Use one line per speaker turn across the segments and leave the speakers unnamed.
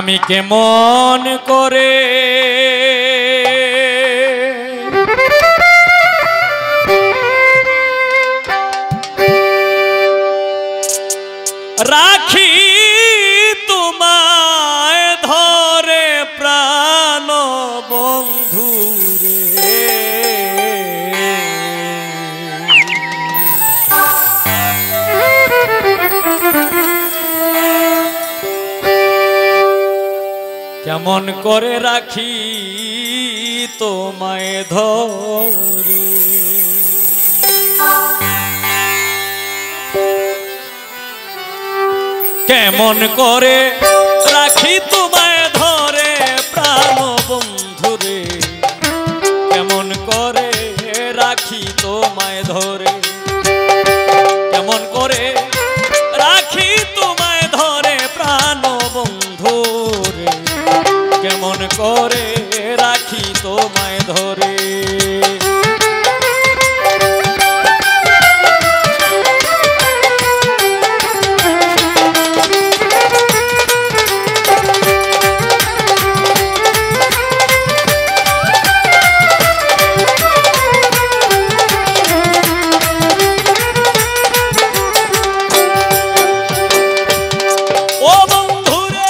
আমি কেমন করে রাখি তোমায় ধরে প্রাণ বন্ধু রে, কেমন করে রাখি তোমায় ধরে। কেমন করে রাখি তোমায় ধরে প্রাণ বন্ধুরে, কেমন করে রাখি তোমায় ধরে, কেমন করে রাখি তোমায় ধরে প্রাণ বন্ধুরে, কেমন করে রাখি তোমায় ধরে। বন্ধুরে, ও বন্ধুরে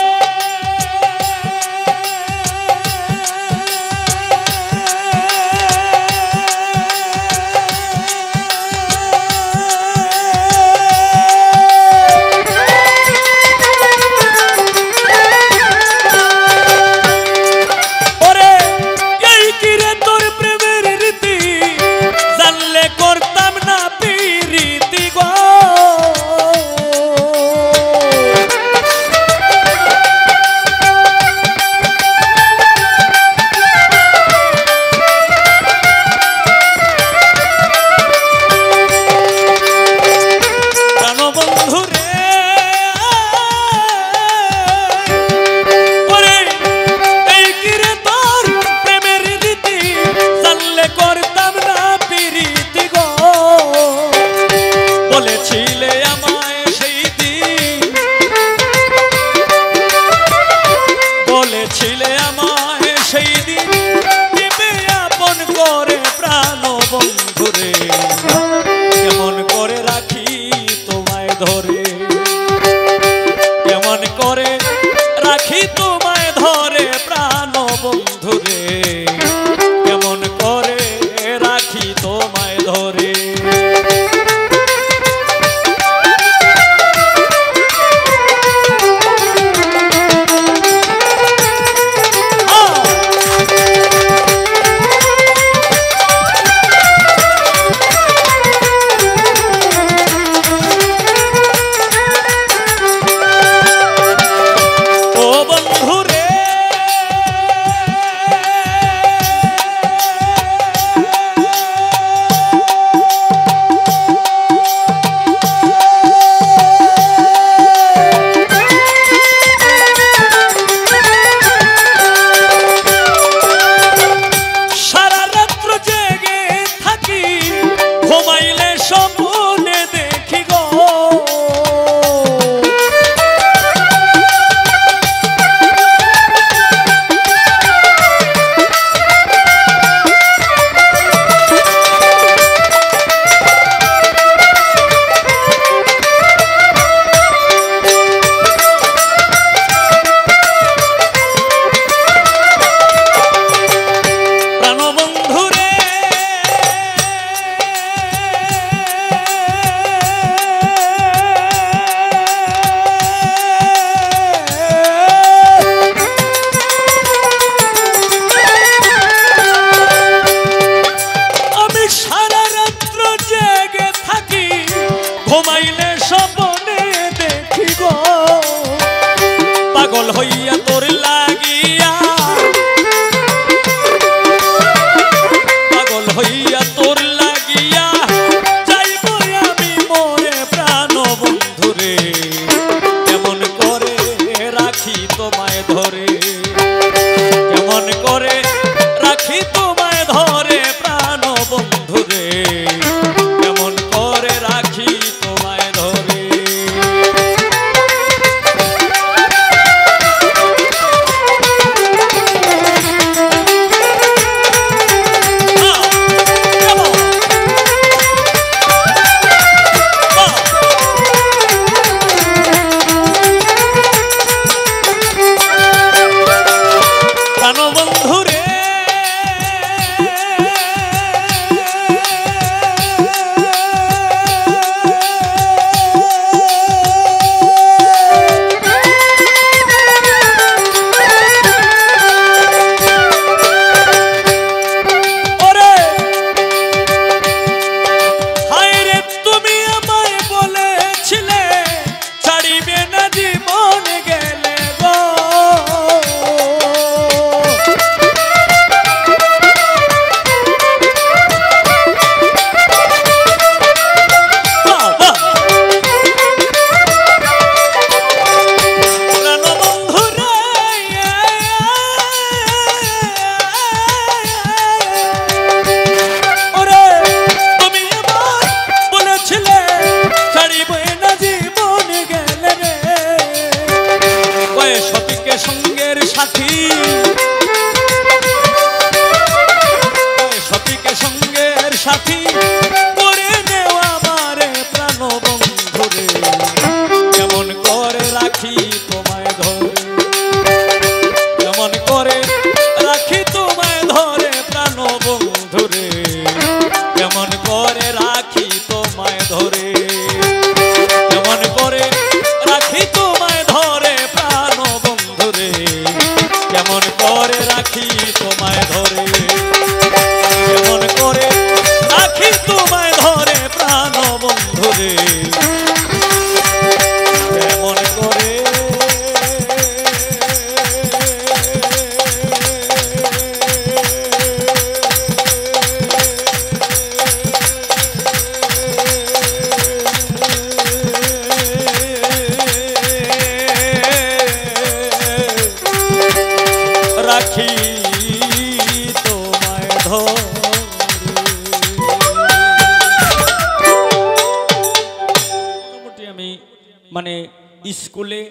স্কুলে,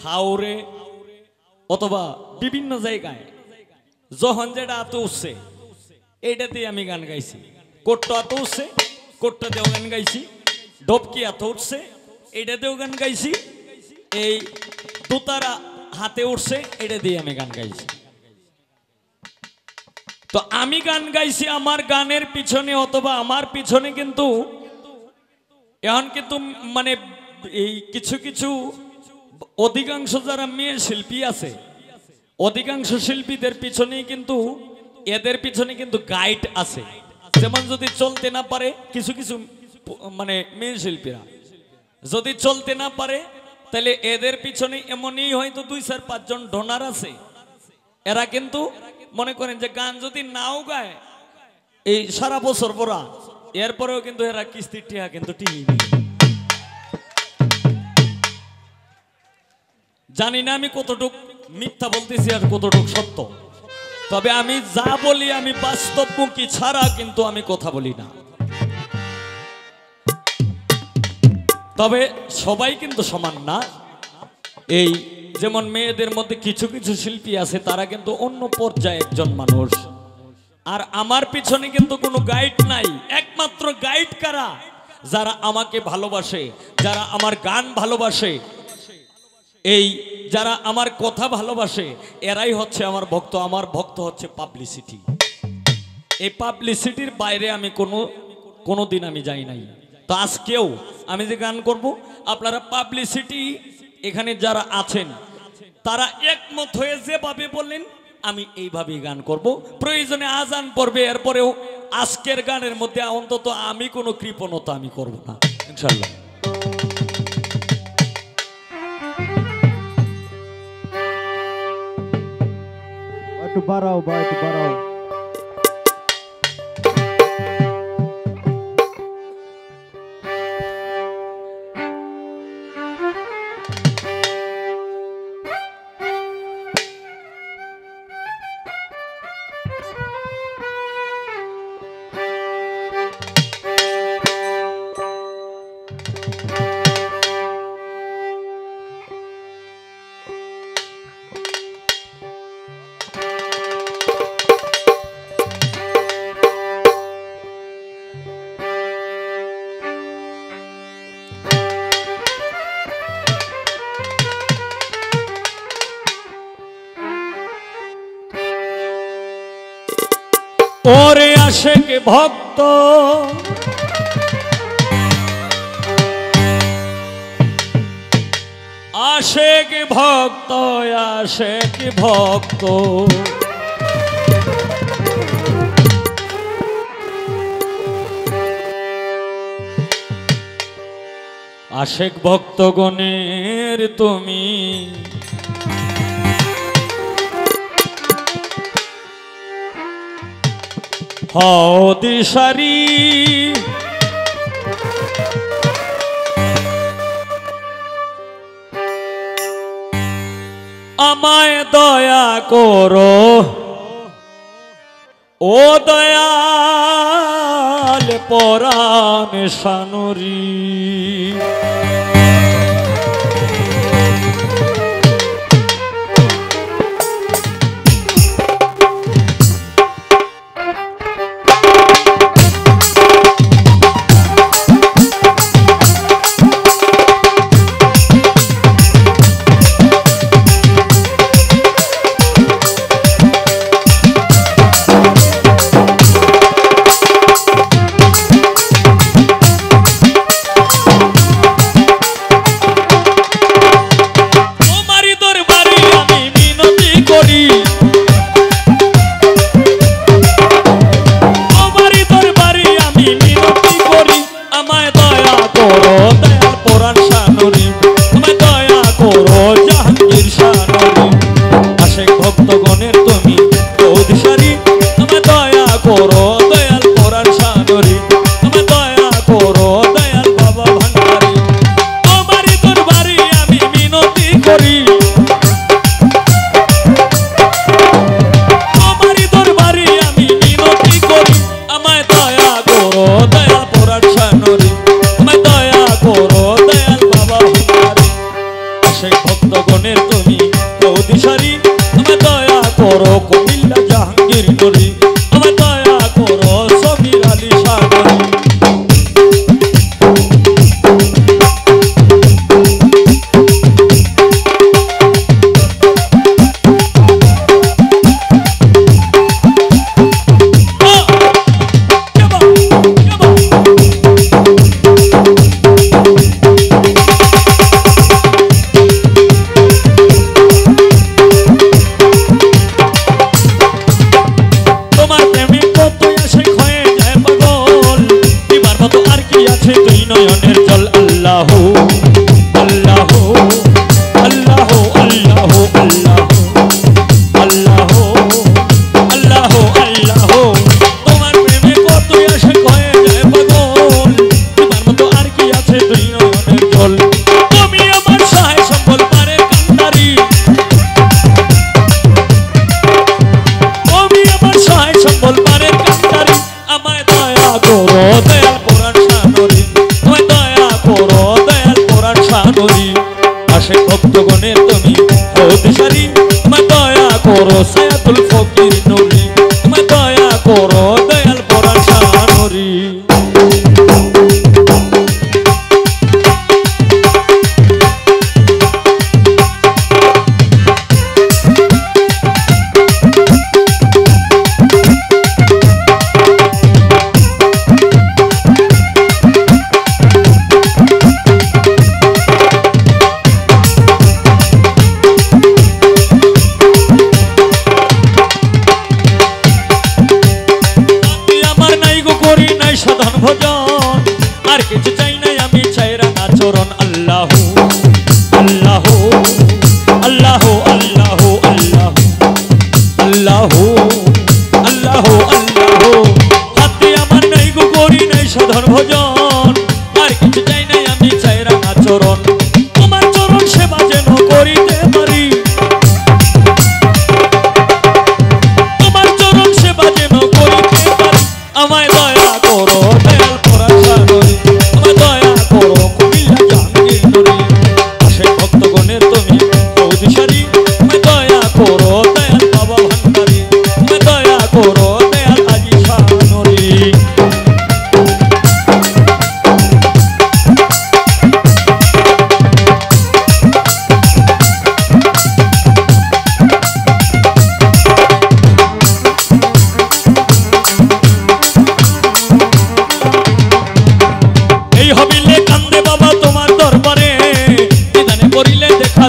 হাওরে অথবা বিভিন্ন জায়গায় যখন যেটা আতো উঠছে এইটাতেই আমি গান গাইছি। কোট্টা আতো উঠছে, কোট্টাতেও গান গাইছি। ডবকি আতো উঠছে, এইটাতেও গান গাইছি। এই দোতারা হাতে উঠছে, এটা দিয়ে আমি গান গাইছি। তো আমি গান গাইছি আমার গানের পিছনে অথবা আমার পিছনে কিন্তু এখন কিন্তু মানে এই কিছু কিছু অধিকাংশ যারা মেয়ে শিল্পী আছে, অধিকাংশ শিল্পীদের পিছনেই কিন্তু এদের পিছনে কিন্তু গাইড আছে। যেমন যদি চলতে না পারে কিছু কিছু মানে মেয়ে শিল্পীরা যদি চলতে না পারে, তাহলে এদের পিছনে এমনই হয়তো 2-4-5 জন ডোনার আছে। এরা কিন্তু মনে করেন যে গান যদি নাও গায় এই সারা বছর পরা, এরপরেও কিন্তু এরা কিস্তির টিহা কিন্তু টিহি। জানি না আমি কতটুক মিথ্যা বলতেছি আর কতটুক সত্য, তবে আমি যা বলি আমি বাস্তবমুখী ছাড়া কিন্তু আমি কথা বলি না। তবে সবাই কিন্তু সমান না। এই যেমন মেয়েদের মধ্যে কিছু কিছু শিল্পী আছে, তারা কিন্তু অন্য পর্যায়ে একজন মানুষ। আর আমার পিছনে কিন্তু কোনো গাইড নাই। একমাত্র গাইড কারা? যারা আমাকে ভালোবাসে, যারা আমার গান ভালোবাসে, এই যারা আমার কথা ভালোবাসে, এরাই হচ্ছে আমার ভক্ত। আমার ভক্ত হচ্ছে পাবলিসিটি। এই পাবলিসিটির বাইরে আমি কোনো দিন আমি যাই নাই। তো আজকেও আমি যে গান করব, আপনারা পাবলিসিটি এখানে যারা আছেন তারা একমত হয়ে যেভাবে বললেন আমি এইভাবেই গান করব। প্রয়োজনে আজান পড়বে, এরপরেও আজকের গানের মধ্যে অন্তত আমি কোনো কৃপণতা আমি করব না, ইনশাআল্লাহ।
একটু বাড়াও বা একটু বাড়াও।
ওরে আশেক ভক্ত, আশেক ভক্ত, আশেক ভক্ত, আশেক ভক্তগণের তুমি হও দিশারি। আমায় দয়া করো ও দয়াল পরাণ সানুরি। ভক্তগণের তুমি অধিসারী, তুমি দয়া করো দয়াল পরাণ সাগরী, তুমি দয়া করো দয়াল বাবা ভান্ডারী। তোমারই দরবারে আমি মিনতি করি, তোমারই দরবারে আমি মিনতি করি, আমায় দয়া করো দয়াল পরাণ সাগরী, আমায় দয়া করো দয়াল বাবা ভান্ডারী। করো সায়াতুল ফকির নুরি, আমায় দয়া করো দয়াল পরাণ শাহ নুরি। সাধন ভজন আর কিছু চাই নাই আমি, চাই রাঙা চরণ। আল্লাহ আল্লাহ আল্লাহ আল্লাহ আল্লাহ আল্লাহ আল্লাহ আল্লাহ। হাতে আমার নাই গো করি নাই সাধন ভজন আর কিছু চাই নাই আমি, চাই রাঙা চরণ। তোমার চরণ সেবা যেন করিতে পারি, তোমার চরণ সেবা যেন করিতে পারি। আমায় দয়া করো দয়াল পরাণ শাহ নুরি, আমায় দয়া করো কুমিল্লা জাহাঙ্গীর নুরি। আশেক ভক্তগণের তুমি চৌধুরী, আমায় দয়া করো দয়াল বাবা ভান্ডারী, আমায় দয়া করো দয়াল হাজী শাহ নুরি।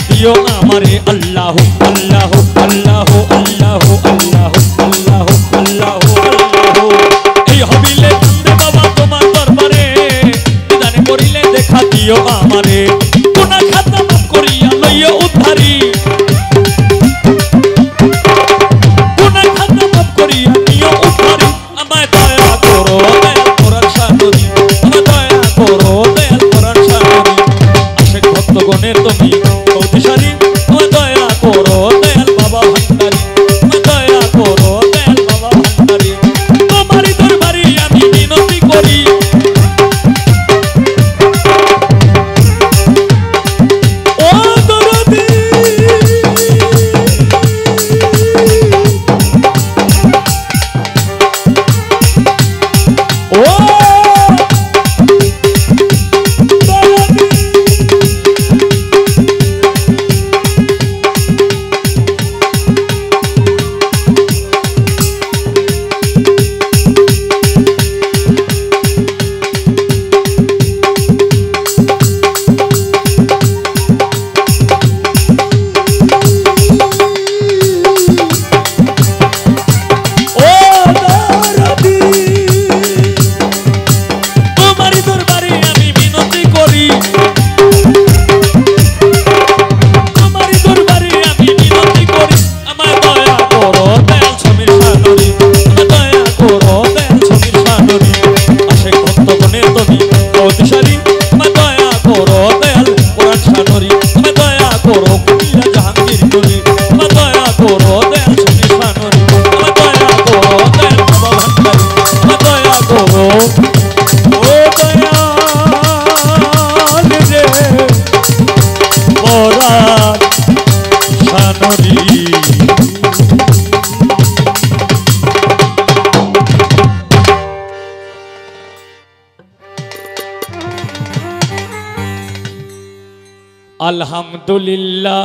দিও আমারে আল্লাহ আল্লাহ আল্লাহ আল্লাহ আল্লাহ আল্লাহ আল্লাহ আল্লাহ। এই হবিলে কান্দে বাবা তোমার দরবারে, নিদানে করিলে দেখা দিও আমারে। গুনাহ খাতা মাফ করিয়া লইয়া উদ্ধারি, গুনাহ খাতা মাফ করিয়া নিও উদ্ধারি। আমায় দয়া করো দয়াল পরাণ শাহ নুরি, আমায় দয়া করো দয়াল পরাণ শাহ নুরি। আশেক ভক্তগণের তুমি চৌধুরী, আমায় দয়া করো দয়াল বাবা ভান্ডারী, আমায় দয়া করো দয়াল বাবা ভান্ডারী। তোমারই দরবারে আমি বিনতি করি, ও দরদী ও আলহামদুলিল্লাহ।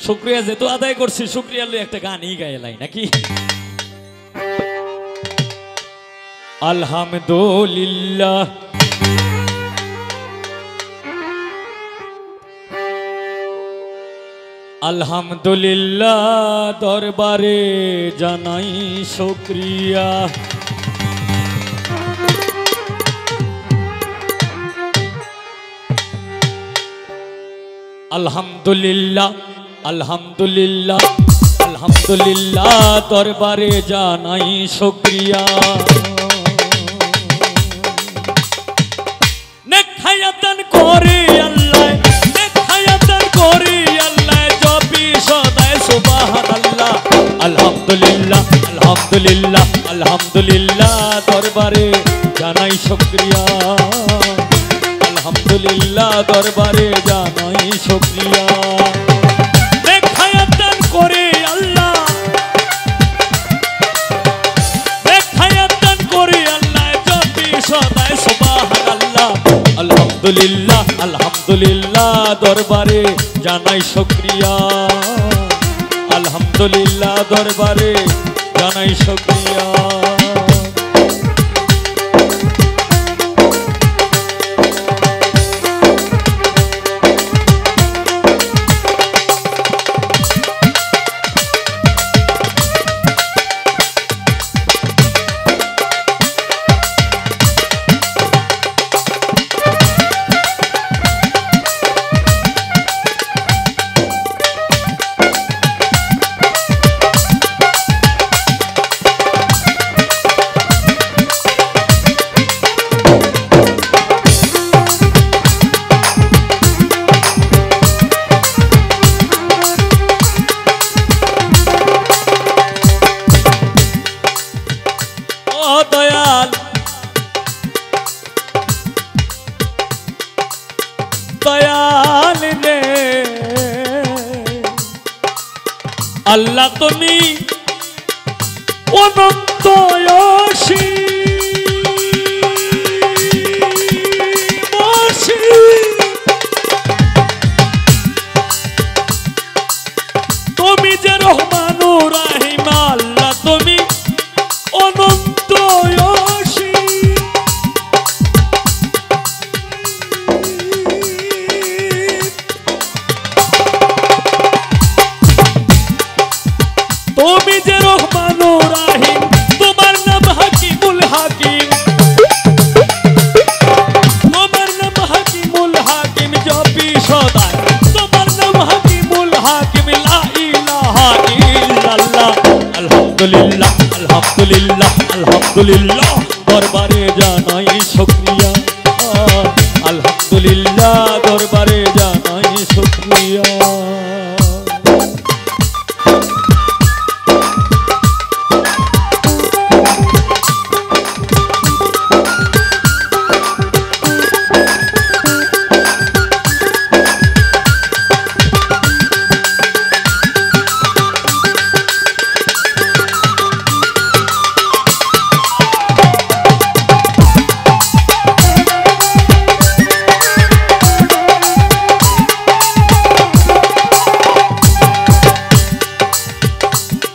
শুকরিয়া যেহেতু আদায় করছি, শুকরিয়া লই একটা গানই গাইলাই নাকি। আলহামদুলিল্লাহ আলহামদুলিল্লাহ দরবারে জানাই শুকরিয়া। আলহামদুলিল্লাহ আলহামদুলিল্লাহ আলহামদুলিল্লাহ দরবারে জানাই শুকরিয়া। নেক হায়াতান করে আল্লাহ, নেক হায়াতান করে আল্লাহ, জপি সদায় সুবহানাল্লাহ। আলহামদুলিল্লাহ আলহামদুলিল্লাহ আলহামদুলিল্লাহ দরবারে জানাই শুকরিয়া। আলহামদুলিল্লাহ দরবারে জানাই শুকরিয়া। নেক আলহামদুলিল্লাহ আলহামদুলিল্লাহ দরবারে জানাই শুকরিয়া আলহামদুলিল্লাহ দরবারে জানাই শুকরিয়া দয়াল দয়াল রে আল্লাহ তুমি অনন্ত তুমি যে রহমানুর রাহিম আল্লাহ তুমি অনন্ত তুমি যে রহমানুর রাহিম তোমার নাম হাকিমুল হাকিম তোমার নাম হাকিমুল হাকিম জপি সদা তোমার নাম হাকিমুল হাকিম লা ইলাহা ইল্লাল্লাহ আলহামদুলিল্লাহ আলহামদুলিল্লাহ আলহামদুলিল্লাহ দরবারে জানাই শুকরিয়া আলহামদুলিল্লাহ দরবারে জানাই শুকরিয়া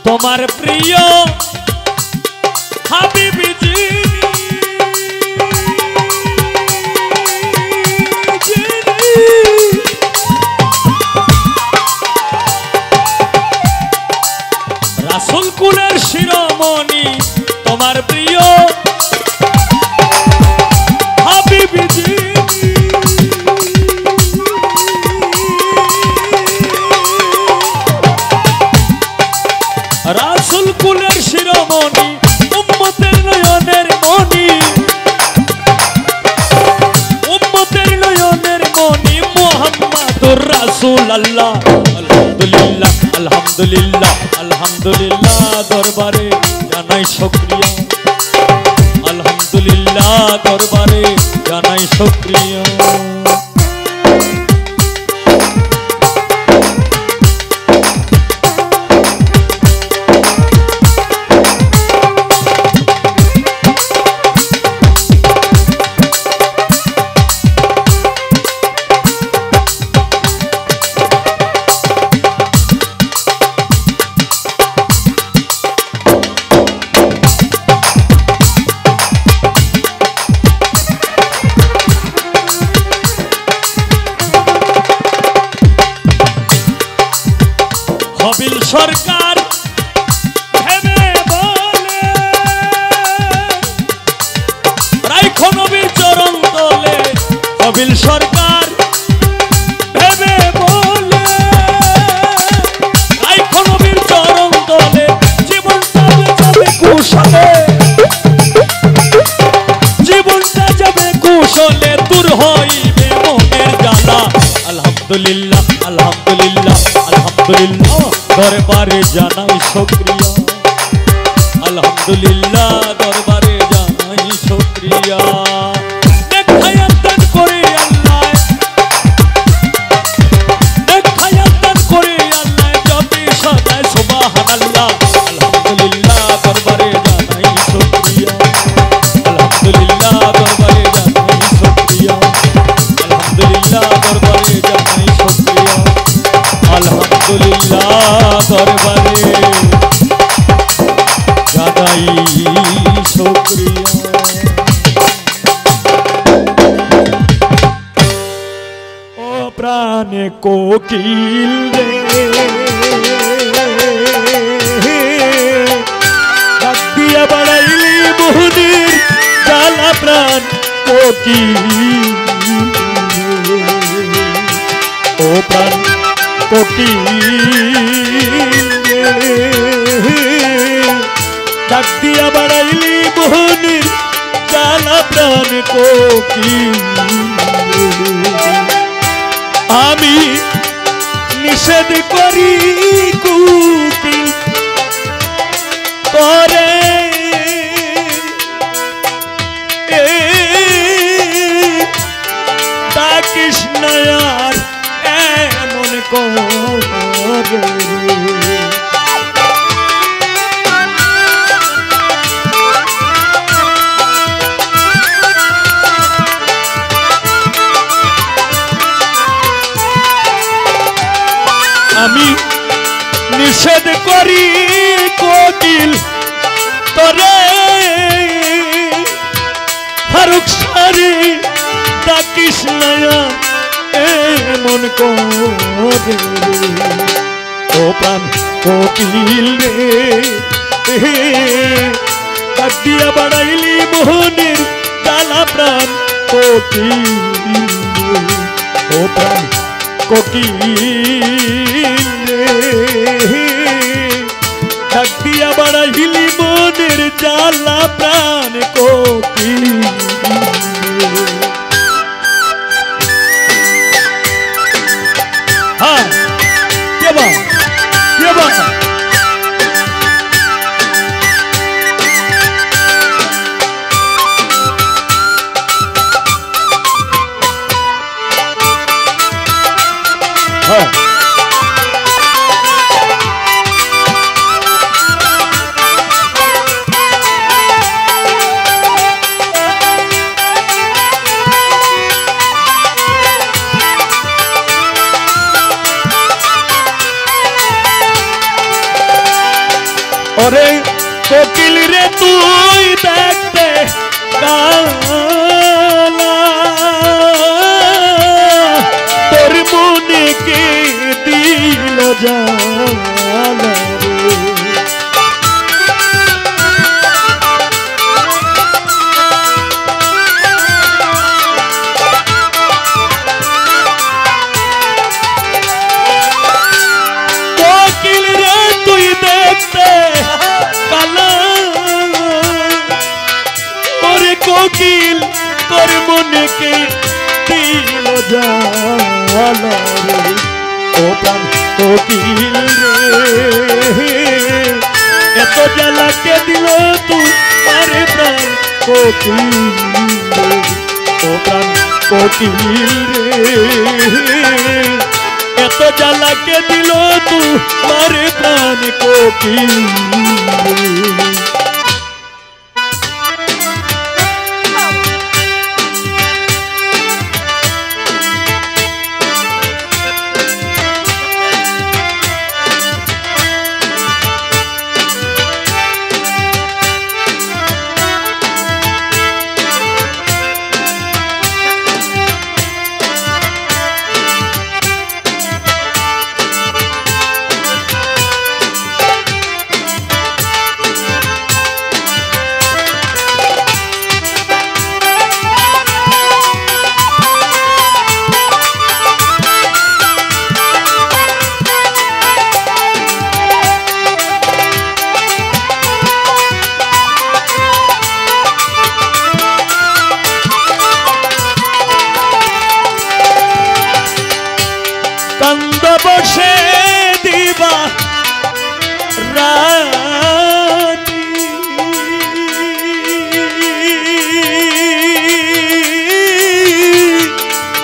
তোমার প্রিয় হাবিবি রাসূল কুলের শিরোমণি তোমার প্রিয় হাবিবি রাসূল কুলের শিরোমণি উম্মতের নয়নের মণি উম্মতের নয়নের মণি মুহাম্মাদুর রাসূলুল্লাহ আলহামদুলিল্লাহ আলহামদুলিল্লাহ আলহামদুলিল্লাহ দরবারে জানাই শুকরিয়া আলহামদুলিল্লাহ দরবারে জানাই শুকরিয়া হবিল সরকার ভেবে বলে রাইখো নবীর চরণ তলে হবিল সরকার ভেবে বলে রাইখো নবীর চরণ তলে জীবনটা যাবে কুশলে জীবনটা যাবে কুশলে দূর হইবে মনের জ্বালা আলহামদুলিল্লাহ আলহামদুলিল্লাহ আলহামদুলিল্লাহ দরবারে জানাই শুকরিয়া আলহামদুলিল্লাহ দরবারে জানাই শুকরিয়া দেখায়াত দান করে আল্লাহ দেখায়াত দান করে আল্লাহ জপি সদা সুবহানাল্লাহ আলহামদুলিল্লাহ দরবারে জানাই শুকরিয়া আলহামদুলিল্লাহ দরবারে জানাই শুকরিয়া জানাই শুকরিয়া। ও প্রাণে কোকিল রে ডাক দিয়া বাড়াইলি মোহনের জ্বালা প্রাণ কোকিল ও প্রাণ কোকিল ডাক দিয়া বাড়াইলি মোহনের জ্বালা প্রাণ কোকিল আমি নিষেধ করি কোকিল করে ডাকিস না আর এমন করে আমি নিষেধ করি কোকিল তোরে ফারুক সারি ডাকিস না এমন করে ও প্রাণ কোকিল রে ডাক দিয়া বাড়াইলি মোহনের জ্বালা প্রাণ কোকিল ও প্রাণ কোকিল রে ডাক দিয়া বাড়াইলি মনের জ্বালা প্রাণ কোকিল হ্যাঁ কেবা কেবা হ্যাঁ ওরে কোকিল রে তুই দেখতে কালা তোর মনে কে দিল জালা কোকিল রে তুই দেখতে কোকিল তোর মনে কে দিল জালা ও প্রাণ কোকিল রে এত জ্বালা কে দিল তুই আরে প্রাণ কোকিল ও প্রাণ কোকিল রে এত জ্বালা কে দিল তুই আরে প্রাণ কোকিল কান্দ বসে দিবা রাতি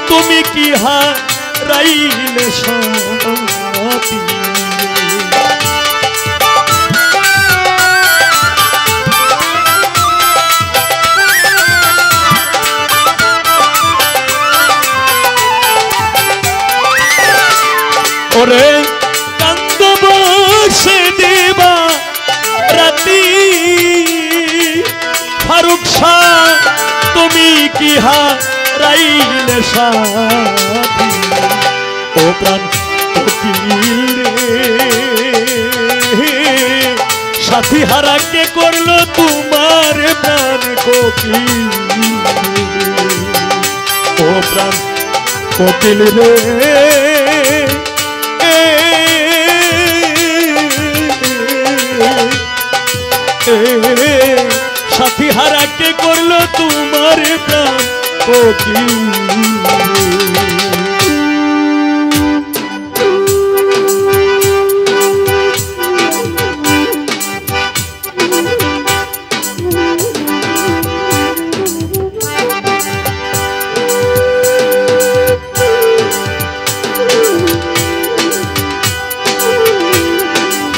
তুমি কি হারাইলে সাথী ওরে কান্দ বসে দিবা রাতি তুমি কি হারাইলে সাথী ও প্রাণ কোকিল রে সাথী হারা কে করলো তোমার প্রাণ কোকিল ও প্রাণ কোকিল রে সাথী হারা কে করলো তোমার প্রাণ কোকিল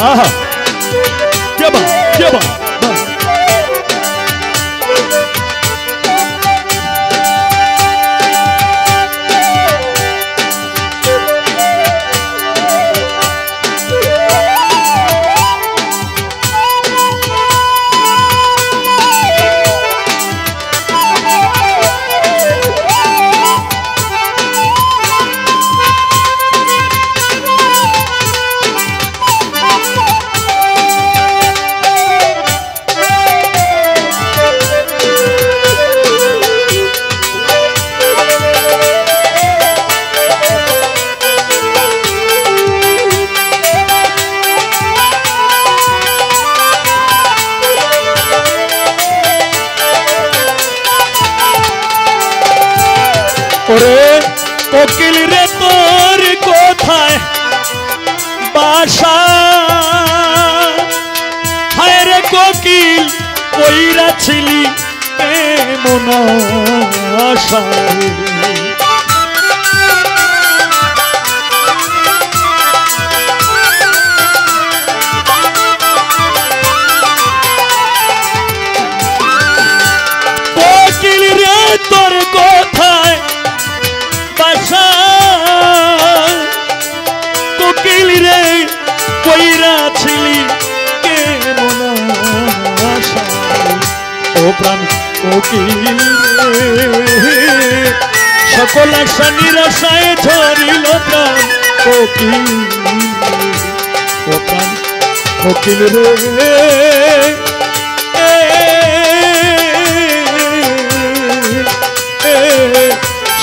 आहा क्या बात क्या बात ওরে কোকিল রে তোর কোথায় বাসা হায় রে কোকিল কইরা ছিলি এমন আশা কোকিল রে তোর কোথায় কোকিল রে কইরা ছিলি কেমন আশা ও প্রাণ কোকিল রে সকল আশা নিরাশায় ঝরিল প্রাণ কোকিল ও প্রাণ কোকিল রে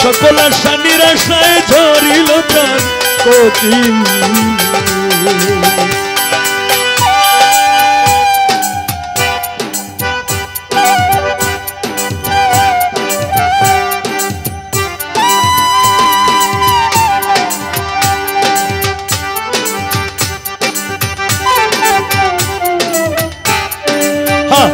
সকল আশা নিরাশায় ঝরিল প্রাণ কোকিল হ্যাঁ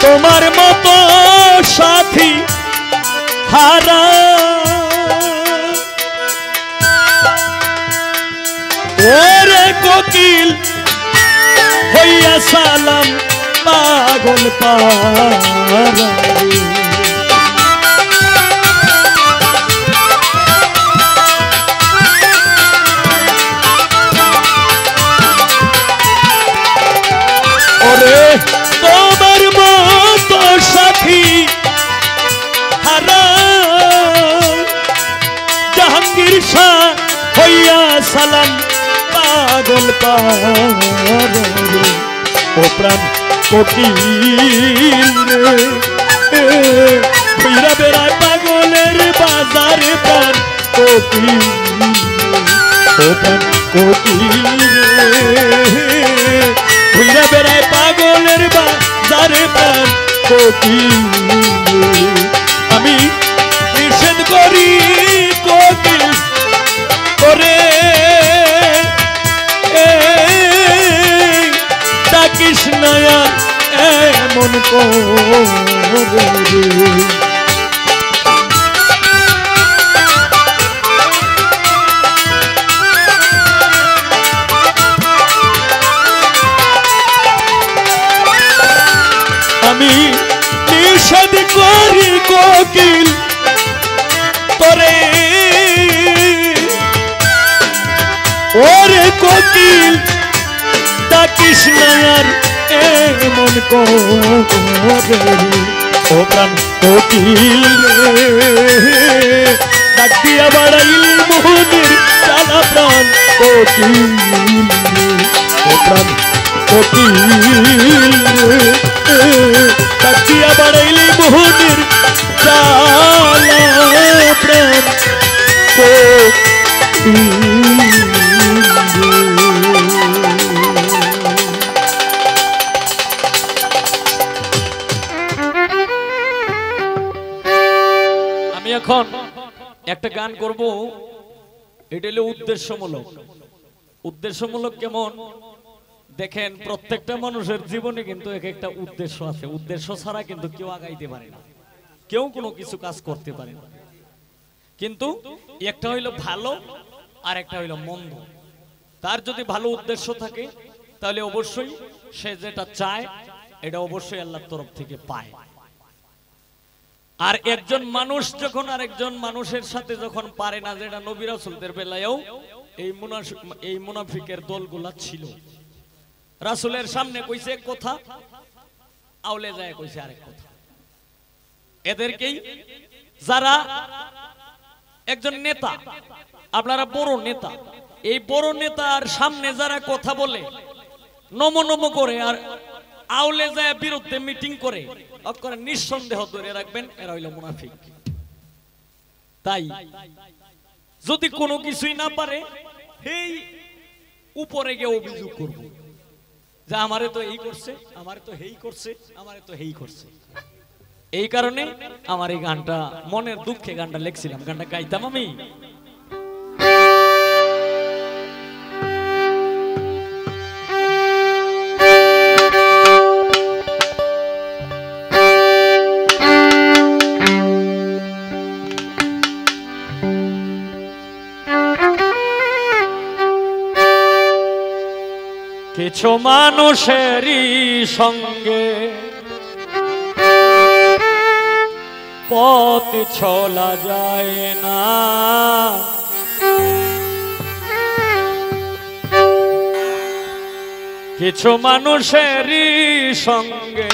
তোমার মতো সাথী হারা ওরে কোকিল হইয়া সালাম পাগল পারা ওরে তোমার মতো সাথী হারা জাহাঙ্গীর শাহ হইয়া সালাম পাগল পারা ও প্রাণ কোকিল রে ফিরা বেড়ায় পাগলের বাজারে কোকিল ও প্রাণ কোকিল ঘুরে বেড়ায় পাগলের বাজারে প্রাণ কোকিল আমি নিষেধ করি কোকিল করে ডাকিস নয়া এমন করে আমি নিষেধ করি কোকিল তোরে ওরে কোকিল ডাকিস নয়ার এমন করে ও প্রাণ কোকিল ডাক দিয়া বাড়াইল মোহনের জ্বালা প্রাণ কোকিল ও প্রাণ কোকিল ডাক দিয়া বাড়াইল মোহনের জ্বালা প্রাণ আমি এখন একটা গান করব, এটা হলো উদ্দেশ্যমূলক। উদ্দেশ্যমূলক কেমন দেখেন, প্রত্যেকটা মানুষের জীবনে কিন্তু এক একটা উদ্দেশ্য আছে। উদ্দেশ্য ছাড়া কিন্তু কেউ আগাইতে পারে না, কেউ কোনো কিছু কাজ করতে পারে না। কিন্তু একটা হইলো ভালো আর একটা হইলো মন্দ। তার যদি ভালো উদ্দেশ্য থাকে তাহলে অবশ্যই সে যেটা চায় এটা অবশ্যই আল্লাহর তরফ থেকে পায়। আর একজন মানুষ যখন আরেকজন মানুষের সাথে যখন পারে না, যেটা নবী রাসূলদের বেলায়ও এই মুনাফিকের দলগুলা ছিল। রাসূলের সামনে কইছে এক কথা, আউলে যায় কইছে আরেক কথা। এদেরকেই যারা একজন নেতা, আপনারা বড় নেতা, এই বড় নেতার সামনে যারা কথা বলে নমো নমো করে আর আউলে যায় বিরুদ্ধে মিটিং করে, নিঃসন্দেহ ধরে রাখবেন এরা হইল মুনাফিক। তাই যদি কোনো কিছুই না পারে এই উপরে গিয়ে অভিযোগ করব যে আমারে তো এই করছে, আমারে তো হেই করছে, আমারে তো হেই করছে। এই কারণে আমার এই গানটা, মনের দুঃখে গানটা লিখছিলাম, গানটা গাইতাম আমি। কিছু মানুষেরই সঙ্গে পথ চলা যায় না, কিছু মানুষেরই সঙ্গে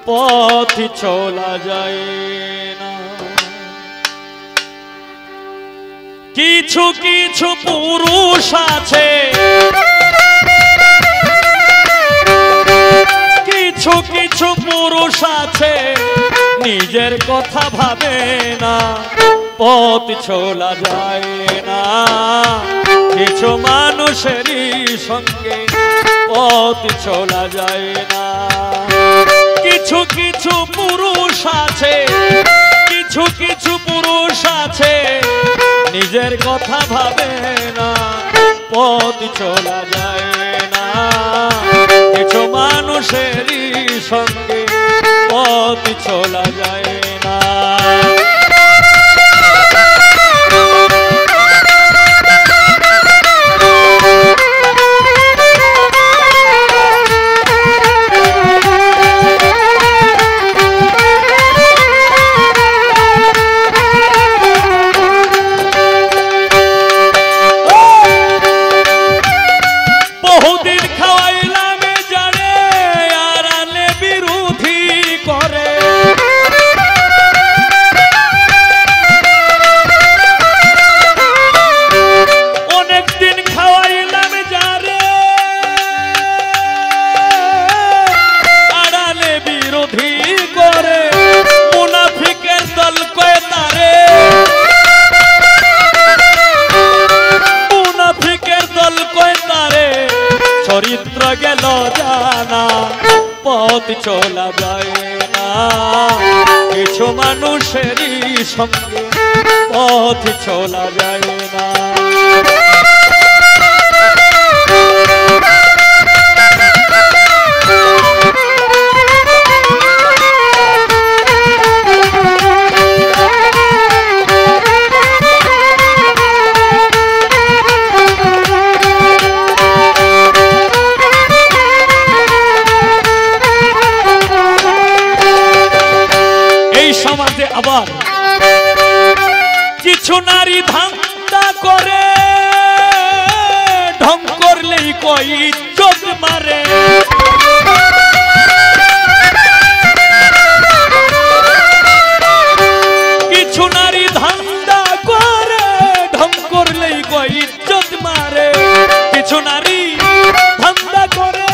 পথ চলা যায় না। কিছু কিছু পুরুষ আছে, কিছু কিছু পুরুষ আছে নিজের কথা ভাবে না, পথ চলা যায় না। কিছু মানুষেরই সঙ্গে পথ চলা যায় না। কিছু কিছু পুরুষ আছে, কিছু কিছু পুরুষ আছে নিজের কথা ভাবে না, পথ চলা যায় না। কিছু মানুষেরই সঙ্গে পথ চলা যায় না। চলা যায় না, কিছু মানুষেরই সঙ্গে পথ চলা যায় না। সমাজে আবার কিছু নারী ধান্দা করে, ঢং করলেই কই ইজ্জত মারে। কিছু নারী ধান্দা করে, ঢং করলেই কই ইজ্জত মারে। কিছু নারী ধান্দা করে,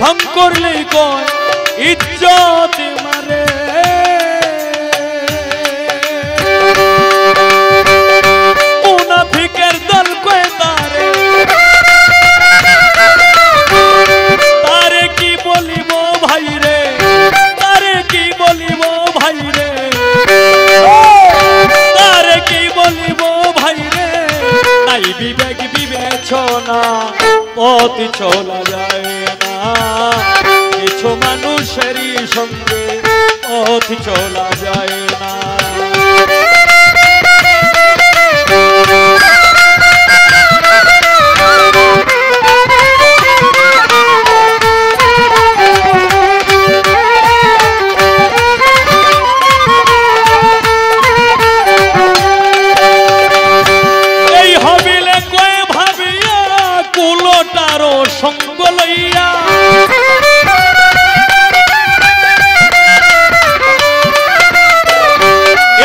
ঢং করলেই কয় ইজ্জত মারে। মুনাফিকের দল কয় তারে, তারে কি বলিব ভাই রে, তারে কি বলিব ভাই রে, তারে কি বলিব ভাই রে। নাই বিবেক বিবেচনা, পথ চলা যায় না, কিছু মানুষেরই সঙ্গে পথ চলা যায় না। এই হবিলে কয়ে ভাবিয়া কুলোটারও সঙ্গ লইয়া,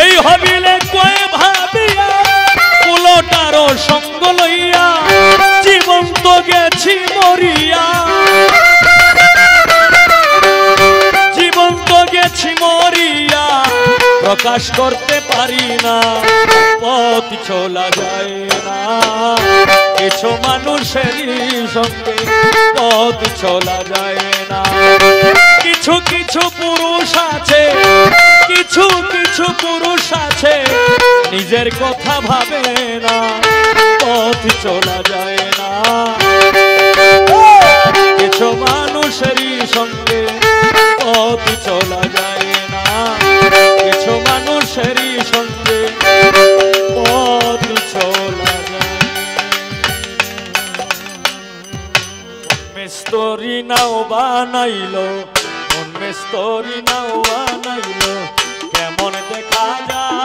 এই হবিলে কয়ে ভাবিয়া কুলোটারও সঙ্গ লইয়া, জীবন তো গেছি মরিয়া, জীবন তো গেছি মরিয়া, প্রকাশ করতে পারি না, পথ চলা যায় না, কিছু মানুষেরই সঙ্গে পথ চলা যায় না। কিছু কিছু পুরুষ আছে, কিছু কিছু পুরুষ আছে, নিজের কথা ভাবে না, পথ চলা যায় না, কিছু মানুষেরই সঙ্গে পথ চলা যায় না, কিছু মানুষেরই সঙ্গে পথ চলা যায়। মিস্তরি নাও বানাইলো, কোন মিস্তরি নাও বানাইলো, কেমন দেখা যায়।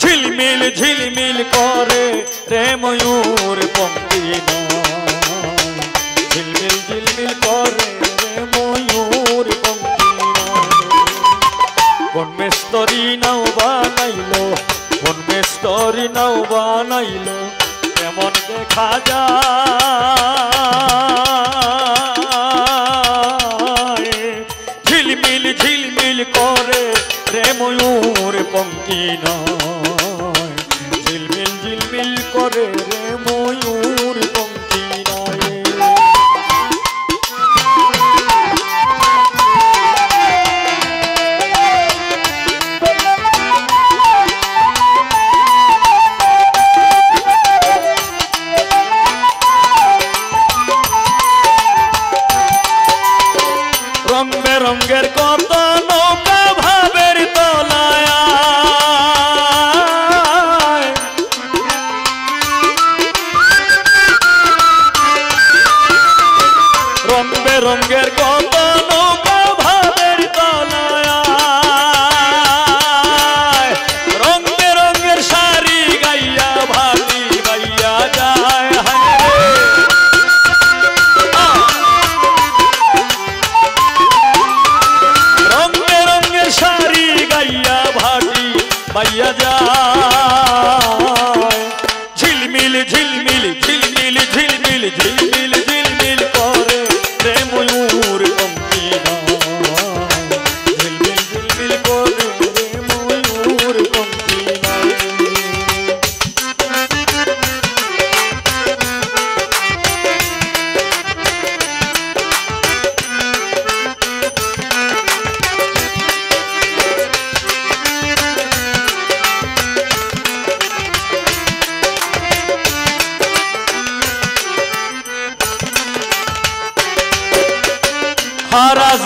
ঝিলমিল ঝিলমিল করে রে ময়ূর পঙ্ক্তি নয়, ঝিলমিল ঝিলমিল করে রে ময়ূর পঙ্ক্তি নয়। কোন মিস্তরি নাও বানাইলো, কোন মিস্তরি নাও বানাইলো, কেমন দেখা যায়। ঝিলমিল ঝিলমিল করে রে ময়ূর পঙ্ক্তি নয়, ঝিলমিল ঝিলমিল করে রে ময়ূর পঙ্ক্তি নয়। রং বেরঙ্গের কত নৌকা ভাবের তলায়, রং বেরঙ্গের কত নৌকা ভাবের তলায়, রং বেরঙ্গের শাড়ি গাইয়া ভাবি বাইয়া যায়। রং বেরঙ্গের শাড়ি গাইয়া ভাবি বাইয়া যায়। ঝিলমিল ঝিলমিল ঝিলমিল ঝিলমিল ঝিলমিল ঝিলমিল করে রে ময়ূর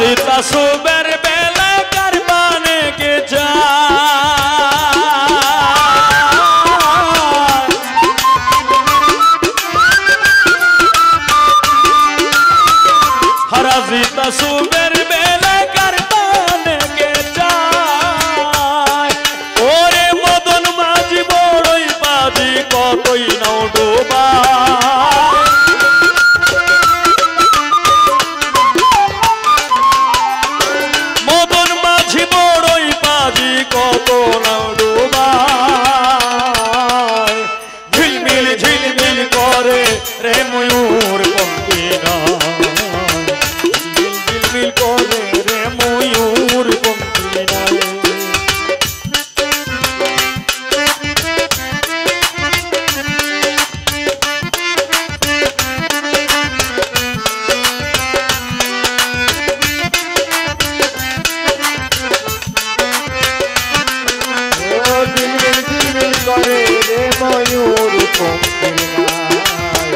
हराजीता सुबर बेला कर पाने के जा हराजीता सुबर बेला कर पाने के जा ओरे मदन माझी बड़ई बाजी कतई नाও डोबा কত নাও ডোবায় ঝিলমিল ঝিলমিল করে রে ময়ূর পঙ্খী ঝিলমিল করে রে ময়ূর পঙ্খী
ময়ূর পঙ্খির নাই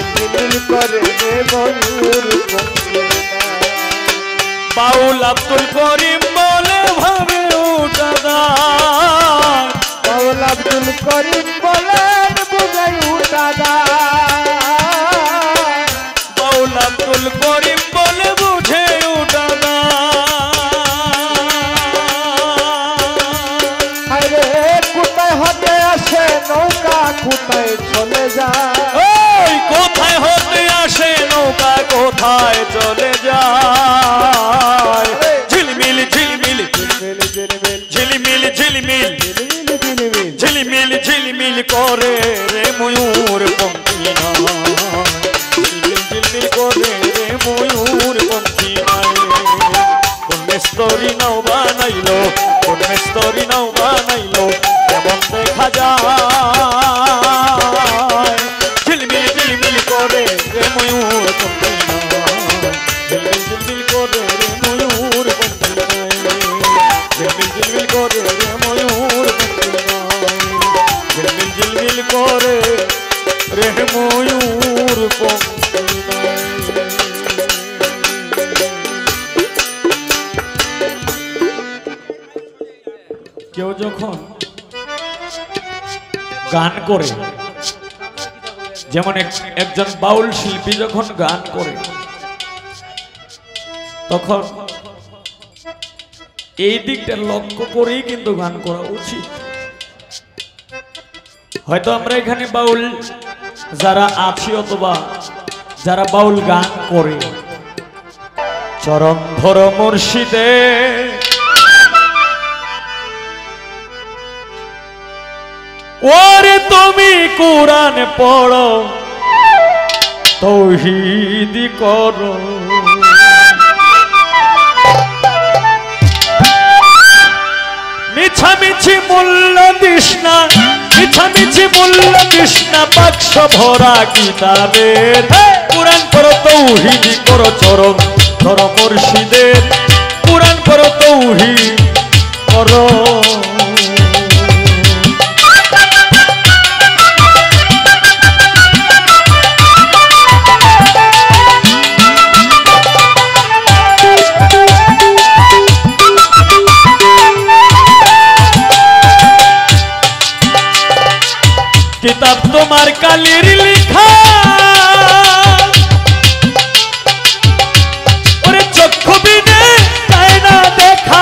ঝিলমিল করে রে ময়ূর পঙ্খির নাই
বাউল আব্দুল করিম বলে ভাবে উঠাদা
বাউল আব্দুল করিম বলেন বুঝাই উঠাদা
বাউল আব্দুল করিম বলে বুঝে উঠাদা
কোথায় হতে আসে নৌকা কোথায় চলে যায়
ওই কোথায় হতে আসে নৌকা কোথায় চলে যায় ঝিলমিল ঝিলমিল ঝিলমিল ঝিলমিল ঝিলমিল ঝিলমিল করে রে ময়ূর পঙ্খী ঝিলমিল করে রে ময়ূর পঙ্খী কোন স্তরি নাও বানাইলো কোন স্তরি নাও বানাইলো কেমন দেখা যায় ঝিলমিল ঝিলমিল করে রে ময়ূর পঙ্খী ঝিলমিল ঝিলমিল করে রে ময়ূর পঙ্খী ঝিলমিল ঝিলমিল করে রে ময়ূর পঙ্খী ঝিলমিল ঝিলমিল করে রে ময়ূর পঙ্খী কেউ যখন গান করে যেমন একজন বাউল শিল্পী যখন গান করে তখন এই দিকটা লক্ষ্য করেই কিন্তু গান করা উচিত হয়তো আমরা এখানে বাউল যারা আছি অথবা যারা বাউল গান করে চরণ ধর মুর্শিদে ওরে তুমি কুরআন পড়ো তৌহিদ করো মিছামিছি মূল্য দিশনা মিছামিছি মূল্য দিশনা বাক্স ভরা কিতাবের কুরআন পড়ো তৌহিদ করো চরণ ধরো মুর্শিদের কুরআন পড়ো তৌহিদ করো किताब तुम्हार कालिर लिखा और चक्षु बिने ताई ना देखा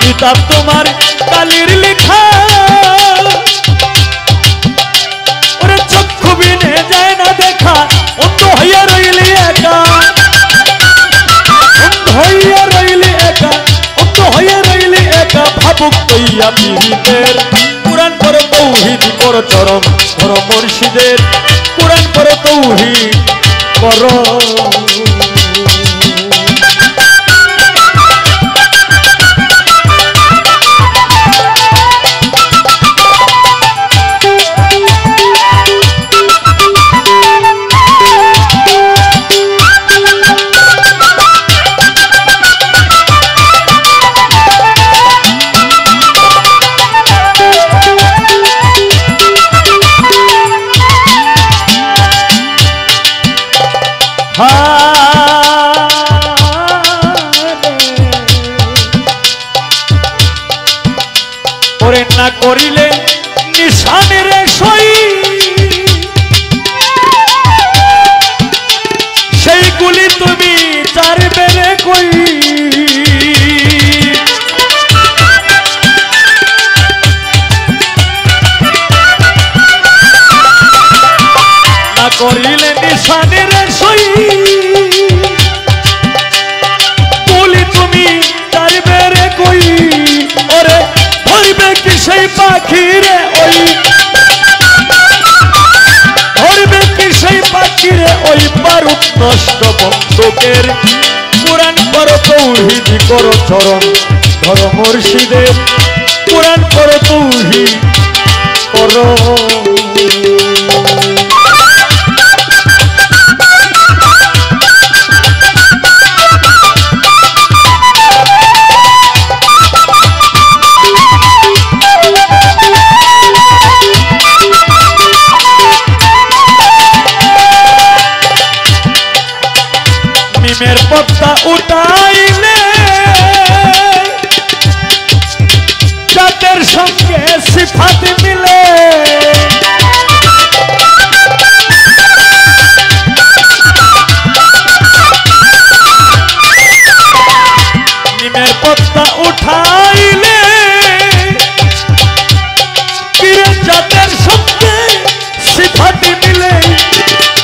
किताब तुम्हार कालिर लिखा और चक्षु बिने जाए ना देखा उनको हया रही एका হইয়া রইলি একা অন্ত হইয়া রইলি একা ভাবুক তৈয়া পীরের কুরআন পড়ো তৌহিদ করো চরণ ধরো মুর্শিদের কুরআন পড়ো তৌহিদ করো না করিলে নিশানের সই সেইগুলি তুমি চারবে রে কই না করিলে নিশানের সই গুলি তুমি চারবে রে কই ওরে ধরবে কি সেই পাখি রে ওই ধরবে কি সেই পাখি রে ওই বারুদ নষ্ট বন্দুকের কুরআন পড়ো তৌহিদ করো চরণ ধরো মুর্শিদের কুরআন পড়ো তৌহিদ করো মিমের পত্তা উঠাইলে যাদের সঙ্গে সিফাত মিলে মিমের পত্তা উঠাইলে কিরে যাদের সঙ্গে সিফাত মিলে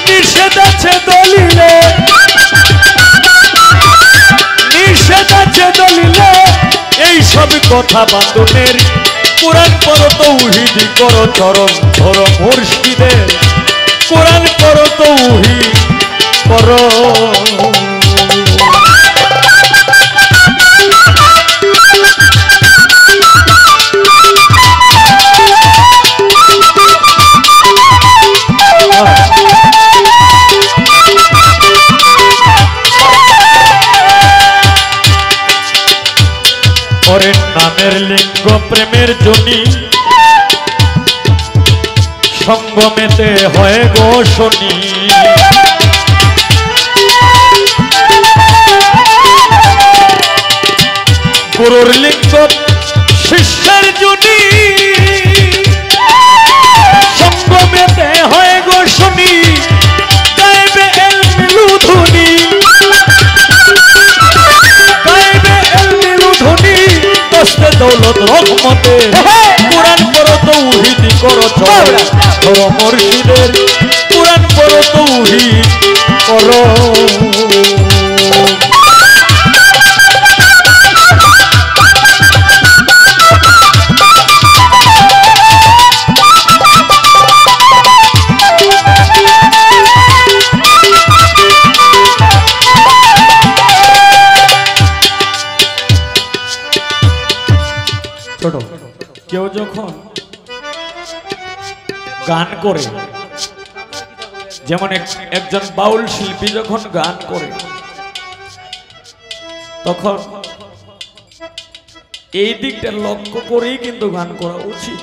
নিষেধ আছে দলিলে দলিলে এই সব কথা বান্ধবের কুরআন পড়ো তৌহিদ করো চরণ ধরো মুর্শিদের কুরআন পড়ো তৌহিদ করো ওরে নামের লিঙ্গ প্রেমের জনি সঙ্গমেতে হয় গো শনি গুরুর লিঙ্গ শিষ্যের জনি সঙ্গমেতে হয় গো শনি গাইবে এল মিলু ধুনি দৌলত রহমতে কুরআন পড়ো তৌহিদ করো চরণ ধরো মুর্শিদের কুরআন পড়ো তৌহিদ করো ছোট কেউ যখন গান করে যেমন একজন বাউল শিল্পী যখন গান করে তখন এই দিকটা লক্ষ্য করেই কিন্তু গান করা উচিত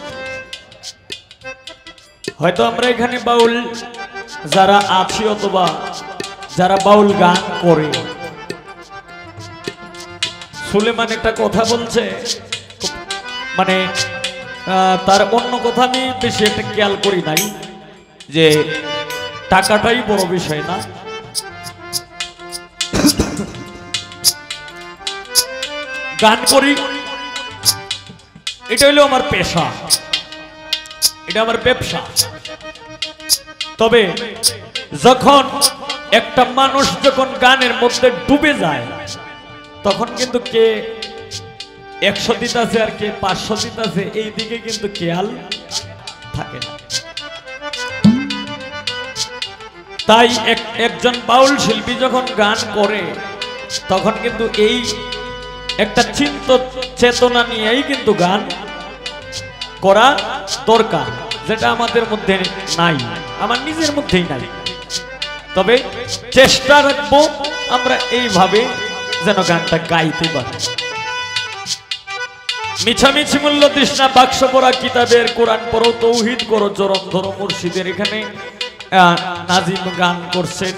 হয়তো আমরা এখানে বাউল যারা আছি অথবা যারা বাউল গান করে সুলেমান একটা কথা বলছে মানে তার অন্য কথা আমি বেশি একটা খেয়াল করি নাই যে টাকাটাই বড় বিষয় না গান করি এটা হলো আমার পেশা এটা আমার ব্যবসা তবে যখন একটা মানুষ যখন গানের মধ্যে ডুবে যায় তখন কিন্তু কে 100 দিতেছে আর কে 500 দিতেছে এই দিকে কিন্তু খেয়াল থাকে না তাই একজন বাউল শিল্পী যখন গান করে তখন কিন্তু এই একটা চিন্তা চেতনা নিয়েই কিন্তু গান করা দরকার যেটা আমাদের মধ্যে নাই আমার নিজের মধ্যেই নাই তবে চেষ্টা রাখবো আমরা এইভাবে যেন গানটা গাইতে পারি মিছামিছি মূল্য তৃষ্ণা বাক্স পড়া কিতাবের কোরআন পড়ো তৌহিদ করো চরণ ধরো মুর্শিদের এখানে নাজিম গান করছেন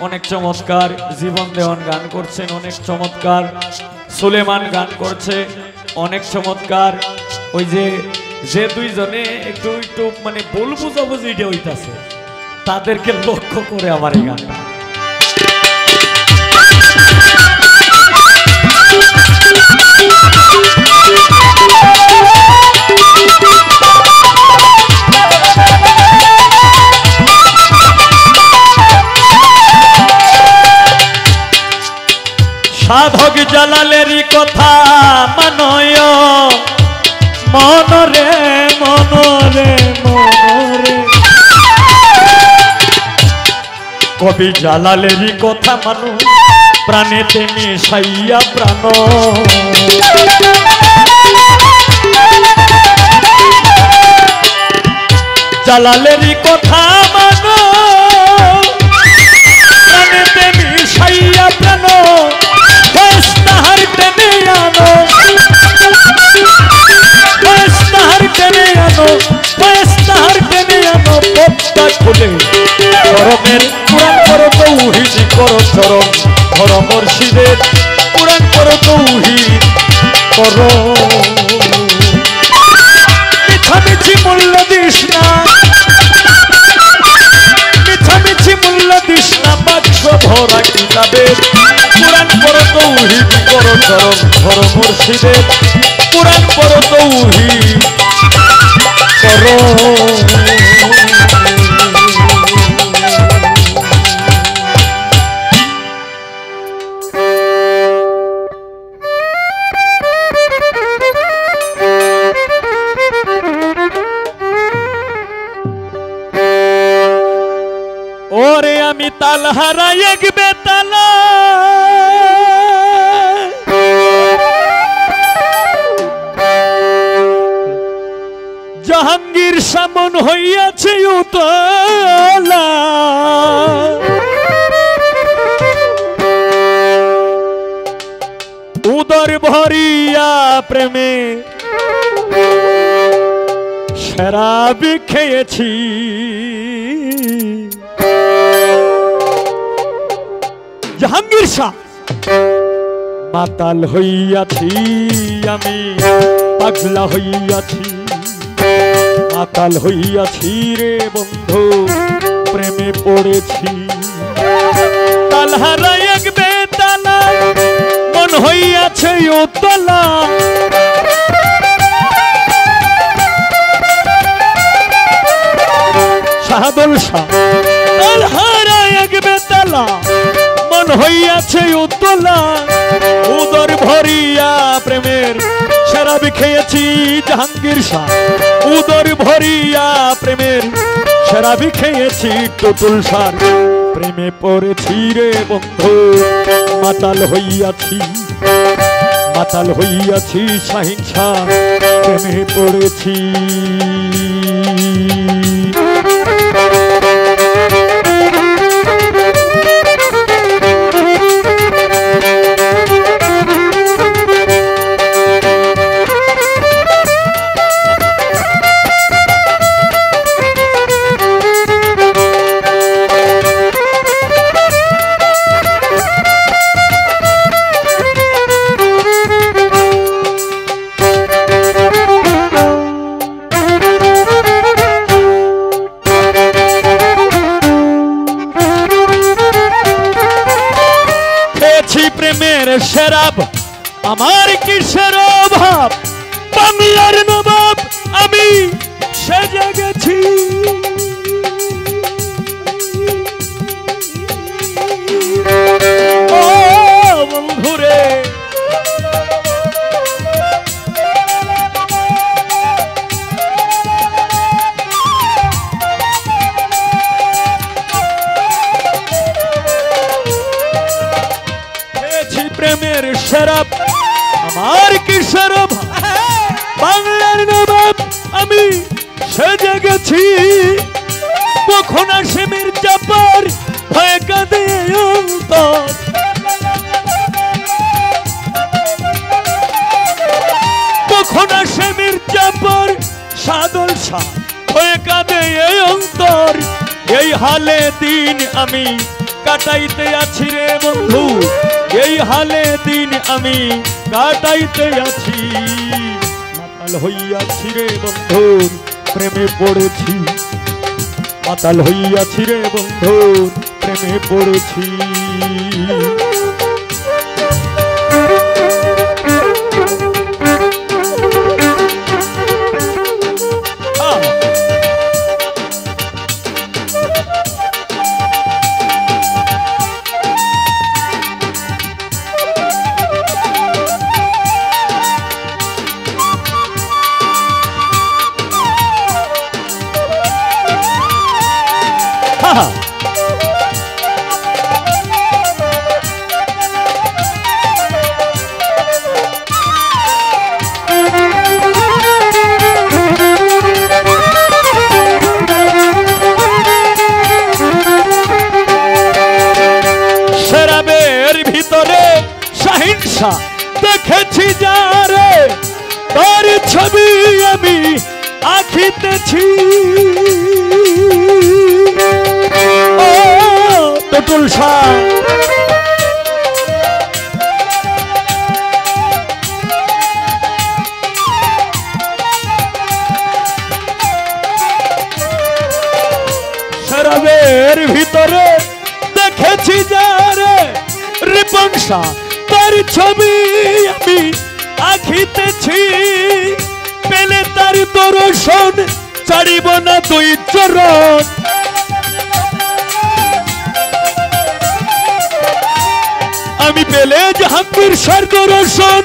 অনেক চমৎকার জীবন দেওয়ান গান করছেন অনেক চমৎকার সুলেমান গান করছে অনেক চমৎকার ওই যে যে দুইজনে একটু একটু মানে ভুল বুঝাবুঝি এটা হইতাছে তাদেরকে লক্ষ্য করে আমার এই গানটা। সাধক জালালেরই কথা মানয় মনরে মনরে মনরে, কবি জালালেরই কথা মানু প্রাণেতে মিশাইয়া প্রাণ। জালালেরই কথা মানো প্রাণেতে মিশাইয়া প্রাণ, তাহার টেনে আনো তাহার টেনে আনো তাহার টেনে আনো পদ্মা খুলে ধরমের পুরাণ করো তৌহিদ করো চরম ধরম মুর্শিদের পুরাণ করো তৌহিদ করো। মিছামিছি মূল্য দিস না মিছামিছি মূল্য দিস না বাক্স ভরা কিতাবের পুরাণ করো তৌহিদ করো চরম ধরম মুর্শিদের পুরাণ করো তৌহিদ করো। ওরে আমি তাল হারাই এক বেতালা, জাহাঙ্গীর সামন হইয়াছে উতলা, উদর ভরিয়া প্রেমে শরাব খেয়েছি, জাহাঙ্গীর শাহ মাতাল হইয়াছি আমি পাগলা হইয়াছি, মাতাল হইয়াছি রে বন্ধু প্রেমে পড়েছি। তাল হারাই এক বেতালা মন হইয়াছে উতলা, শাহাদুল শাহ তাল হারাই এক বেতালা মন হইয়াছে উতলা, উদর ভরিয়া প্রেমের শরাব খেয়েছি। জাহাঙ্গীর শাহ উদর ভরিয়া প্রেমের শরাব খেয়েছি, টুটুল শাহ প্রেমে পড়েছি রে বন্ধু মাতাল হইয়াছি, মাতাল হইয়াছি শাহিন শাহ প্রেমে পড়েছি। প্রেমের শরাব আমার কিসের অভাব, বাংলার নবাব আমি সেজে গেছি। ও বন্ধুরে প্রেমের শরাব আমার কিসের অভাব, বাংলার নবাব আমি সেজে গেছি। কখন আসে মির্জাফর ভয়ে কাঁদে অন্তর, কখন আসে মির্জাফর সাদল শাহ ভয়ে কাঁদে অন্তর। এই হালে দিন আমি কাটাইতে আছি রে বন্ধু, এই হালে দিন আমি কাটাইতে আছি। মাতাল হইয়াছি রে বন্ধুর প্রেমে পড়েছি, মাতাল হইয়াছি রে বন্ধুর প্রেমে পড়েছি। শরাবের ভিতরে সহিংসা দেখেছি যারে, তার ছবি আমি আঁকিতেছি। ও টুটুল শাহ শরাবের ভিতরে দেখেছি যারে রিপনসা, তার ছবি আমি আঁকিতেছি। পেলে তার দর্শন ছাড়িব না দুই চরণ, আমি পেলে জাহাঙ্গীর শাহর দর্শন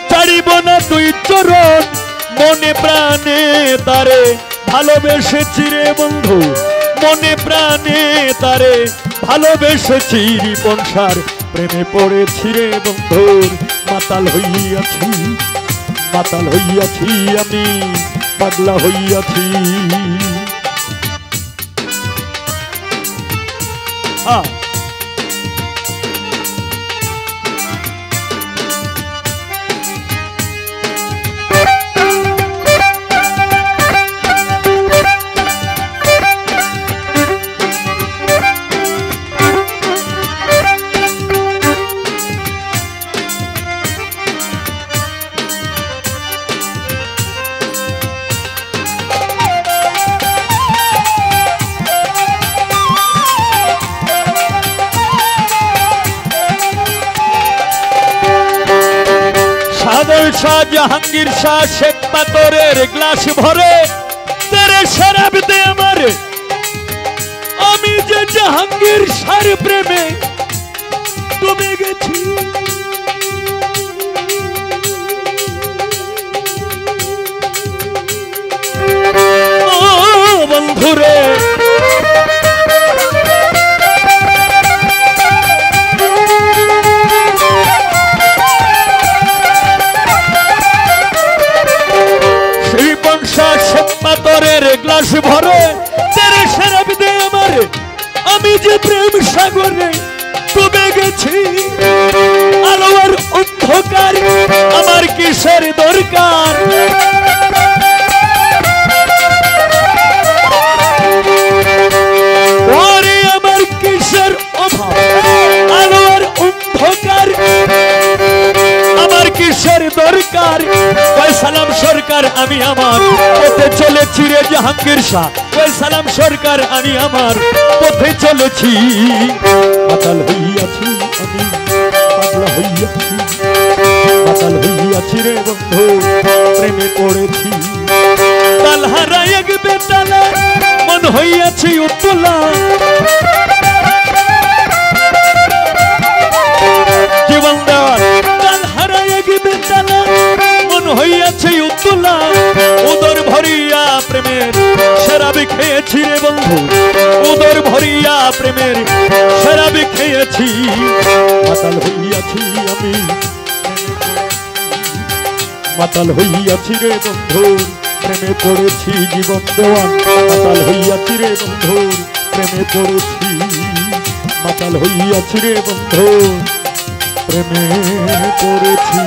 ছাড়িব না দুই চরণ। মনে প্রাণে তারে ভালোবেসেছি রে বন্ধু, মনে প্রাণে তারে ভালোবেসেছি। রিপনসার প্রেমে পড়েছি রে বন্ধুর মাতাল হইয়াছি, মাতাল হইয়াছি আমি পাগলা হইয়াছি। শাহ জাহাঙ্গীর শাহ শেখ পাথরের গ্লাস ভরে তেরে শরাব দে আমার, আমি যে জাহাঙ্গীর শাহর প্রেমে ডুবে গেছি। ও বন্ধুরে পাথরের গ্লাস ভরে তেরে শরাব দে আমার, আমি যে প্রেম সাগরে ডুবে গেছি। আলো আর অন্ধকার আমার কিসের দরকার, ওরে আমার কিসের অভাব। আলো আর অন্ধকার আমার কিসের দরকার। সালাম সরকার আমি আমার পথে চলেছি রে জাহাঙ্গীর শাহ, সালাম সরকার আমি আমার পথে চলেছি। মাতাল হইয়াছি আমি পাগলা হইয়াছি, মাতাল হইয়াছি রে বন্ধু প্রেমে পড়েছি। তাল হারায় এক বেতালা মন হইয়াছি উত্তলা, জীবন দেওয়ার তাল হারায় এক বেতালা মন হইয়াছে উত্তলা। উদর ভরিয়া প্রেমের শরাব খেয়েছি রে বন্ধু, উদর ভরিয়া প্রেমের শরাব খেয়েছি। মাতাল হইয়াছি আমি, মাতাল হইয়াছি রে বন্ধু প্রেমে পড়েছি। জীবন দেওয়ান মাতাল হইয়াছি রে বন্ধু প্রেমে পড়েছি, মাতাল হইয়াছি রে বন্ধু প্রেমে পড়েছি।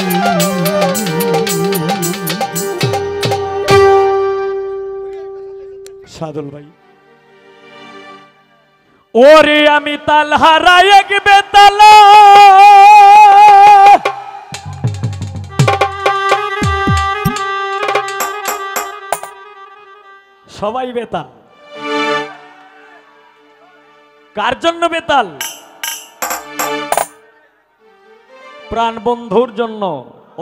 সাদুল ভাই ওরে আমি তাল হারায় এক বেতালা, সবাই বেতাল। কার জন্য বেতাল? প্রাণ বন্ধুর জন্য,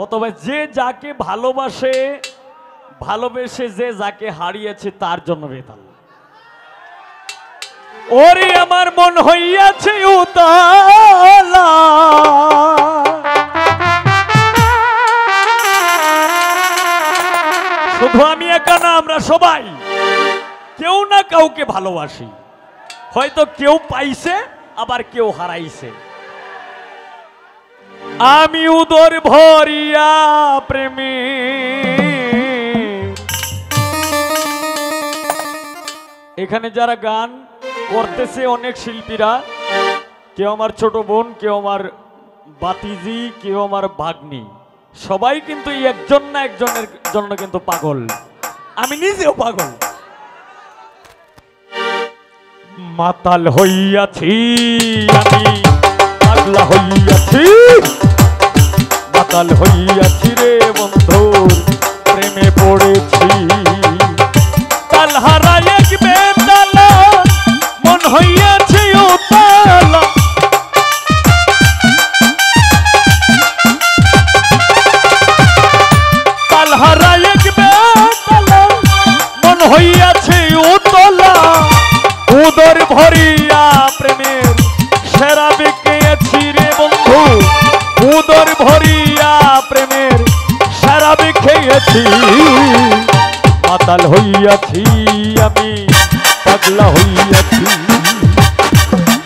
অথবা যে যাকে ভালোবাসে, ভালোবেসে যে যাকে হারিয়েছে তার জন্য বেতাল। ওরে আমার মন হইয়াছে উতালা, শুধু আমি একা না, আমরা সবাই কেউ না কাউকে ভালোবাসি। হয়তো কেউ পাইছে, আবার কেউ হারাইছে। আমি উদর ভরিয়া প্রেমে, এখানে যারা গান করতেছে অনেক শিল্পীরা, কেউ আমার ছোট বোন, কেউ আমার বাতিজি, কেউ আমার ভাগ্নি, সবাই কিন্তু একজন না একজনের জন্য কিন্তু পাগল। আমি নিজেও পাগল। মাতাল হইয়াছি আমি, পাগলা হইয়াছি, মাতাল হইয়াছি রে বন্ধুর প্রেমে পড়েছি। তাল হারায় এক বেতালা, মন হইয়াছে উতালা। তাল হারায় এক বেতালা, মন হইয়াছে উতলা। উদর ভরিয়া প্রেমের সেরা বিকেছি রে বন্ধু, উদর ভরিয়া প্রেমের সেরা বিকেছি। মাতাল হইয়াছি আমি, পাগলা হইয়াছি,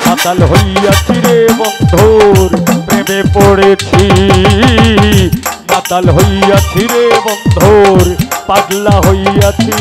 মাতাল হইয়াছি রে বন্ধুর প্রেমে পড়েছি। মাতাল হইয়াছি রে বন্ধুর, পাগলা হইয়াছি।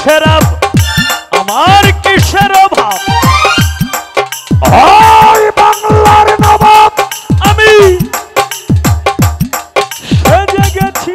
শরাব আমার কিসের অভাব, ওই বাংলার নবাব আমি সেজে গেছি।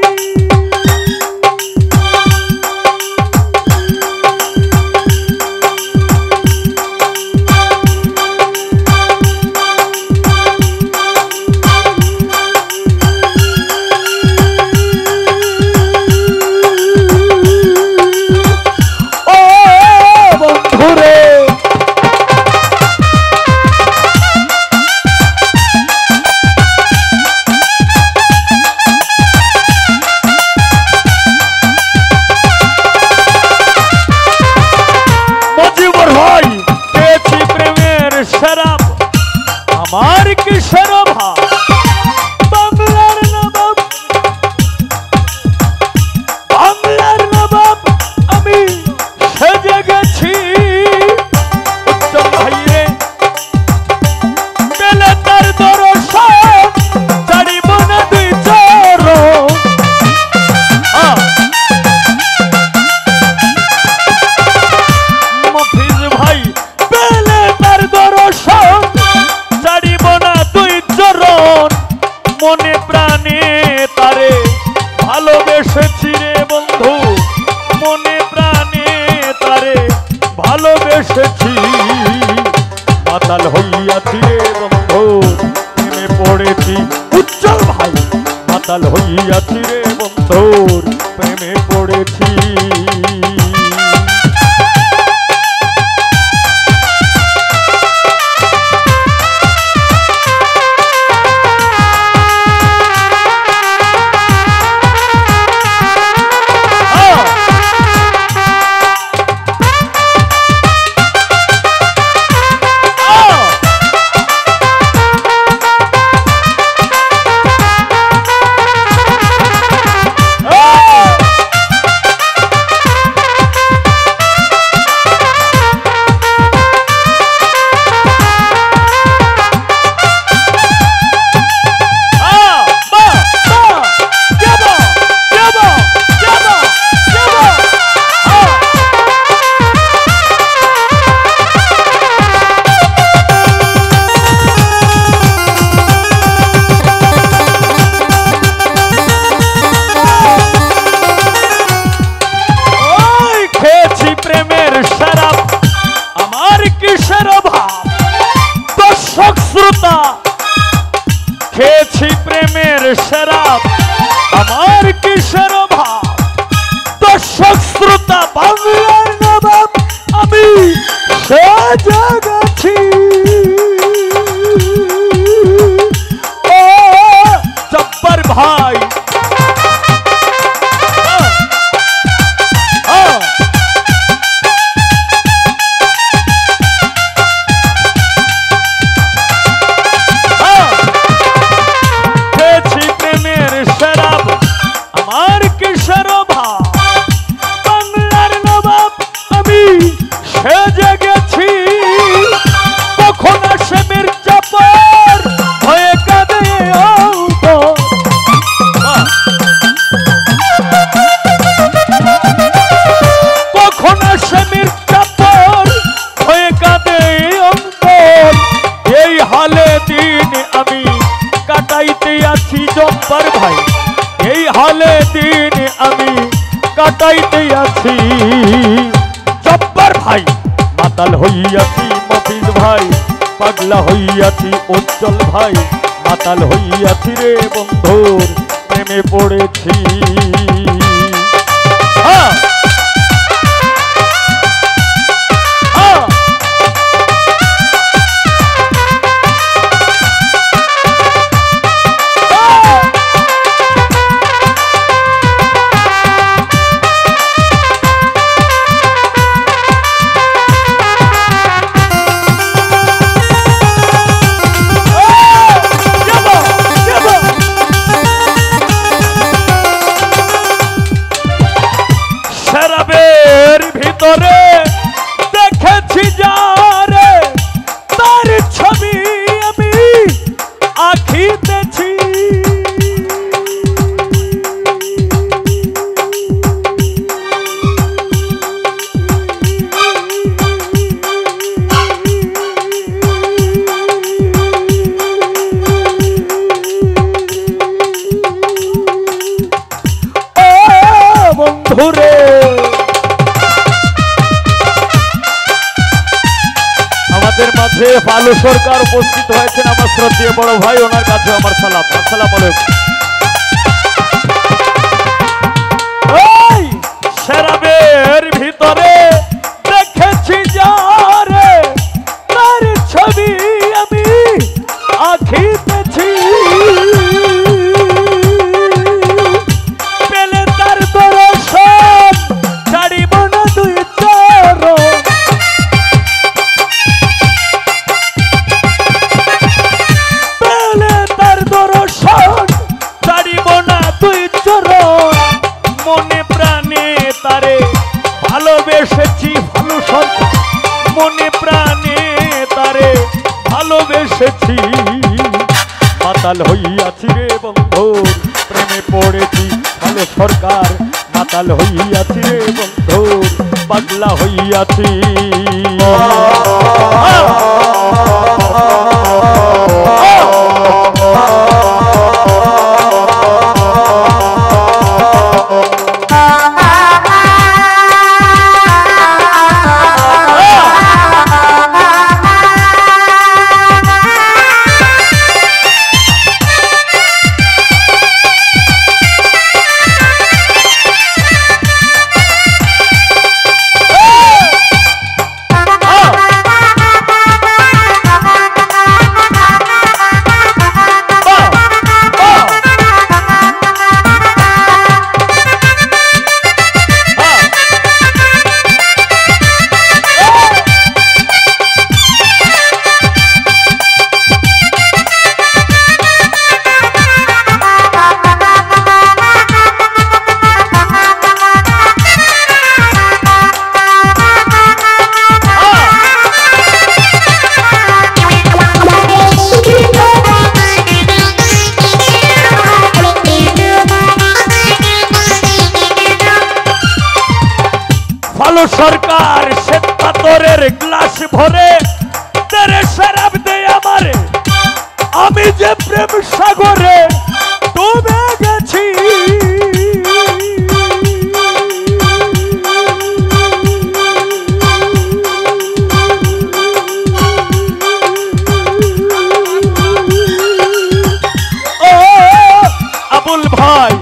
শরাব আমার কিসের অভাব, বাংলার নবাব, বাংলার নবাব আমি সেজে গেছি। উত্তম ভাইরে পেলে তার দর্শন ছাড়িব না দুই চরণ। মফিজ ভাই পেলে তার দর্শন ছাড়িব না দুই চরণ। মনে প্রাণে তারে ভালোবেসেছি রে বন্ধু, মনে প্রাণে তারে ভালোবেসেছি। মাতাল হইয়াছি রে বন্ধু প্রেমে পড়েছি। উজ্জ্বল ভাই মাতাল হইয়াছি রে বন্ধুর প্রেমে পড়েছি। খেয়েছি প্রেমের শরাব আমার কিসের অভাব দর্শক শ্রোতা বাংলার নবাব আমি সেজে গেছি ও জব্বার ভাই সেজে গেছি কখন আসে মির্জাপুর হয়ে কাঁদে কখন আসে মির্জাপুর হয়ে কাঁদে অন্তর এই হালে দিন আমি কাটাইতে আছি জব্বার ভাই এই হালে দিন আমি কাটাইতে আছি জব্বার ভাই মাতাল হইয়াছি মফিজ ভাই পাগলা হইয়াছি উজ্জ্বল ভাই মাতাল হইয়াছি রে বন্ধুর প্রেমে পড়েছি ভিতরে দেখেছি যারে তার ছবি আমি আঁকিতেছি ও বন্ধুরে আমাদের মাঝে ভালো সরকার উপস্থিত হয়েছেন আমার শ্রদ্ধেয় বড় ভাই ওনার কাছে আমার সালাম আসসালামু আলাইকুম ওই শরাবের ভিতরে দেখেছি যারে তার ছবি আমি আঁকিতেছি পেলে তার দর্শন ছাড়িব না দুই চরণ মনে প্রাণে তারে ভালোবেসেছি ভালো সরকার মনে প্রাণে তারে ভালোবেসেছি মাতাল হইয়াছি রে বন্ধুর প্রেমে পড়েছি ভালো সরকার মাতাল হইয়াছি রে বন্ধুর পাগলা হইয়াছি সরকার শ্বেত পাথরের গ্লাস ভরে তেরে শরাব দে আমারে আমি যে প্রেম সাগরে ডুবে গেছি ভাই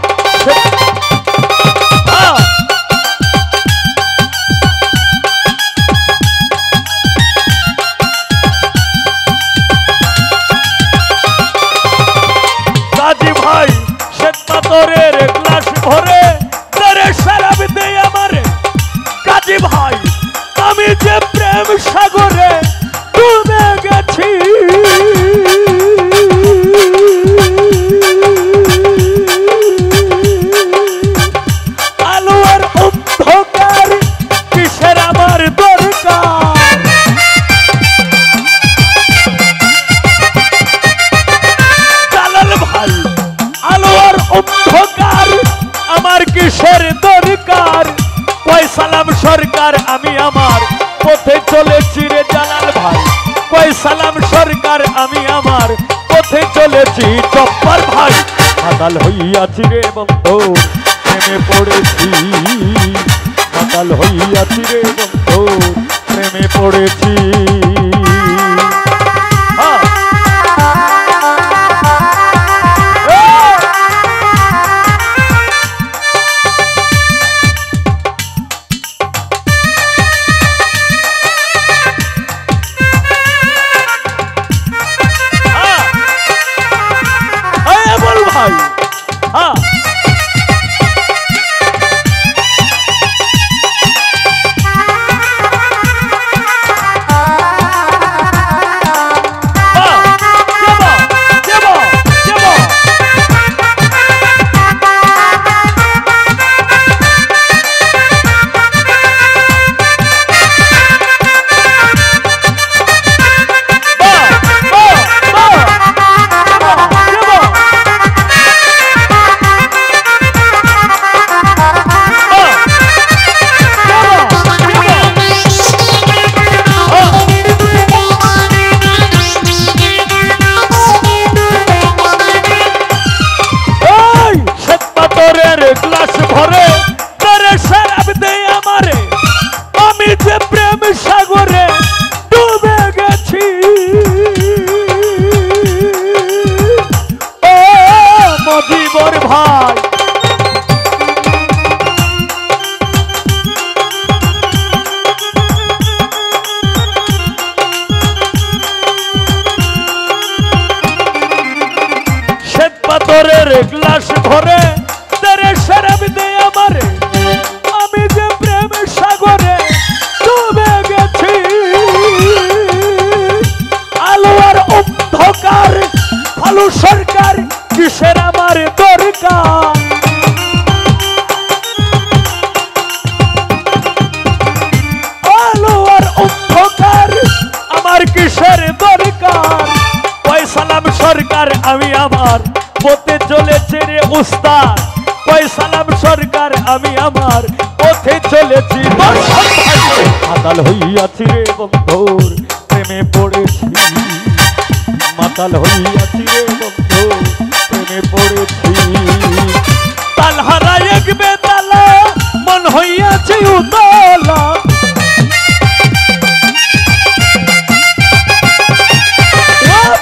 কাজী ভাই শ্বেত পাথরের গ্লাস ভরে তারে শরাব দেই আমারে কাজী ভাই আমি যে প্রেম সাগরে ডুবে গেছি আলো আর অন্ধকার কিসের আমার দরকার জালাল ভাই আলো আর অন্ধকার আমার কিসের দরকার কয় সালাম সরকার আমি আমার পথে চলেছি রে জালাল ভাই কয় সালাম সরকার আমি আমার পথে চলেছি জব্বার ভাই মাতাল হইয়াছি রে বন্ধু প্রেমে পড়েছি মাতাল হইয়াছি রে বন্ধু প্রেমে পড়েছি গ্লাস ভরে তারে শরাব দেই আমারে আমি যে প্রেম সাগরে ডুবে গেছি ও মজিবর ভাই শ্বেত পাথরের গ্লাস ভরে শরাব দে আমারে আমি যে প্রেম সাগরে ডুবে গেছি আলো আর অন্ধকার ভালো সরকার কিসের আমার দরকার আলো আর অন্ধকার আমার কিসের দরকার কয় সালাম সরকার আমি আমার পথে চলেছে রে উস্তাদ কয় সালাম সরকার আমি আমার পথে চলেছি মাতাল হইয়াছি রে বন্ধুর প্রেমে পড়েছি মাতাল হইয়াছি রে বন্ধুর প্রেমে পড়েছি তাল হারাই এক বেতালা মন হইয়াছে উতলা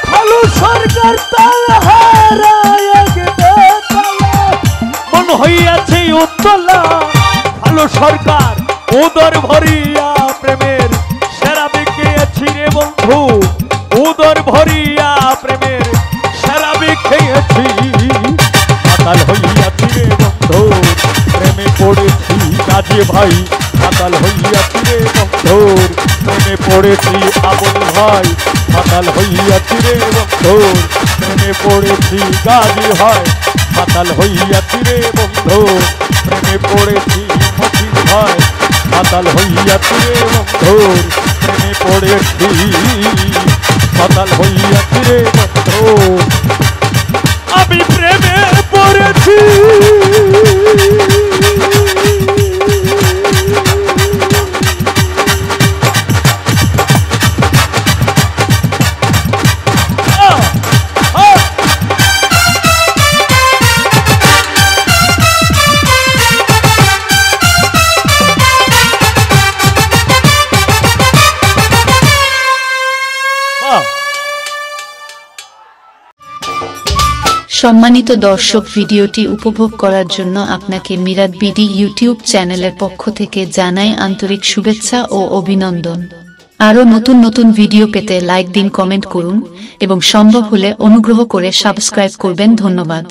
ভালো সরকার তাল হারাই এক হইয়াছে উত্তলা ভালো সরকার উদর ভরিয়া প্রেমের শরাব খেয়েছি রে বন্ধু উদর ভরিয়া প্রেমের শরাব খেয়েছি মাতাল হইয়াছি রে বন্ধু প্রেমে পড়েছি কাজী ভাই মাতাল হইয়াছি রে বন্ধু প্রেমে পড়েছি আবুল ভাই মাতাল হইয়াছি রে বন্ধু প্রেমে পড়েছি কাজী ভাই মাতাল হইয়াছি রে বন্ধু প্রেমে পড়েছি মজিদ ভাই মাতাল হইয়াছি রে বন্ধু প্রেমে পড়েছি মাতাল হইয়াছি রে বন্ধু আমি প্রেমে পড়েছি
সম্মানিত দর্শক, ভিডিওটি উপভোগ করার জন্য আপনাকে মিরাত বিডি ইউটিউব চ্যানেলের পক্ষ থেকে জানাই আন্তরিক শুভেচ্ছা ও অভিনন্দন। আরও নতুন নতুন ভিডিও পেতে লাইক দিন, কমেন্ট করুন এবং সম্ভব হলে অনুগ্রহ করে সাবস্ক্রাইব করবেন। ধন্যবাদ।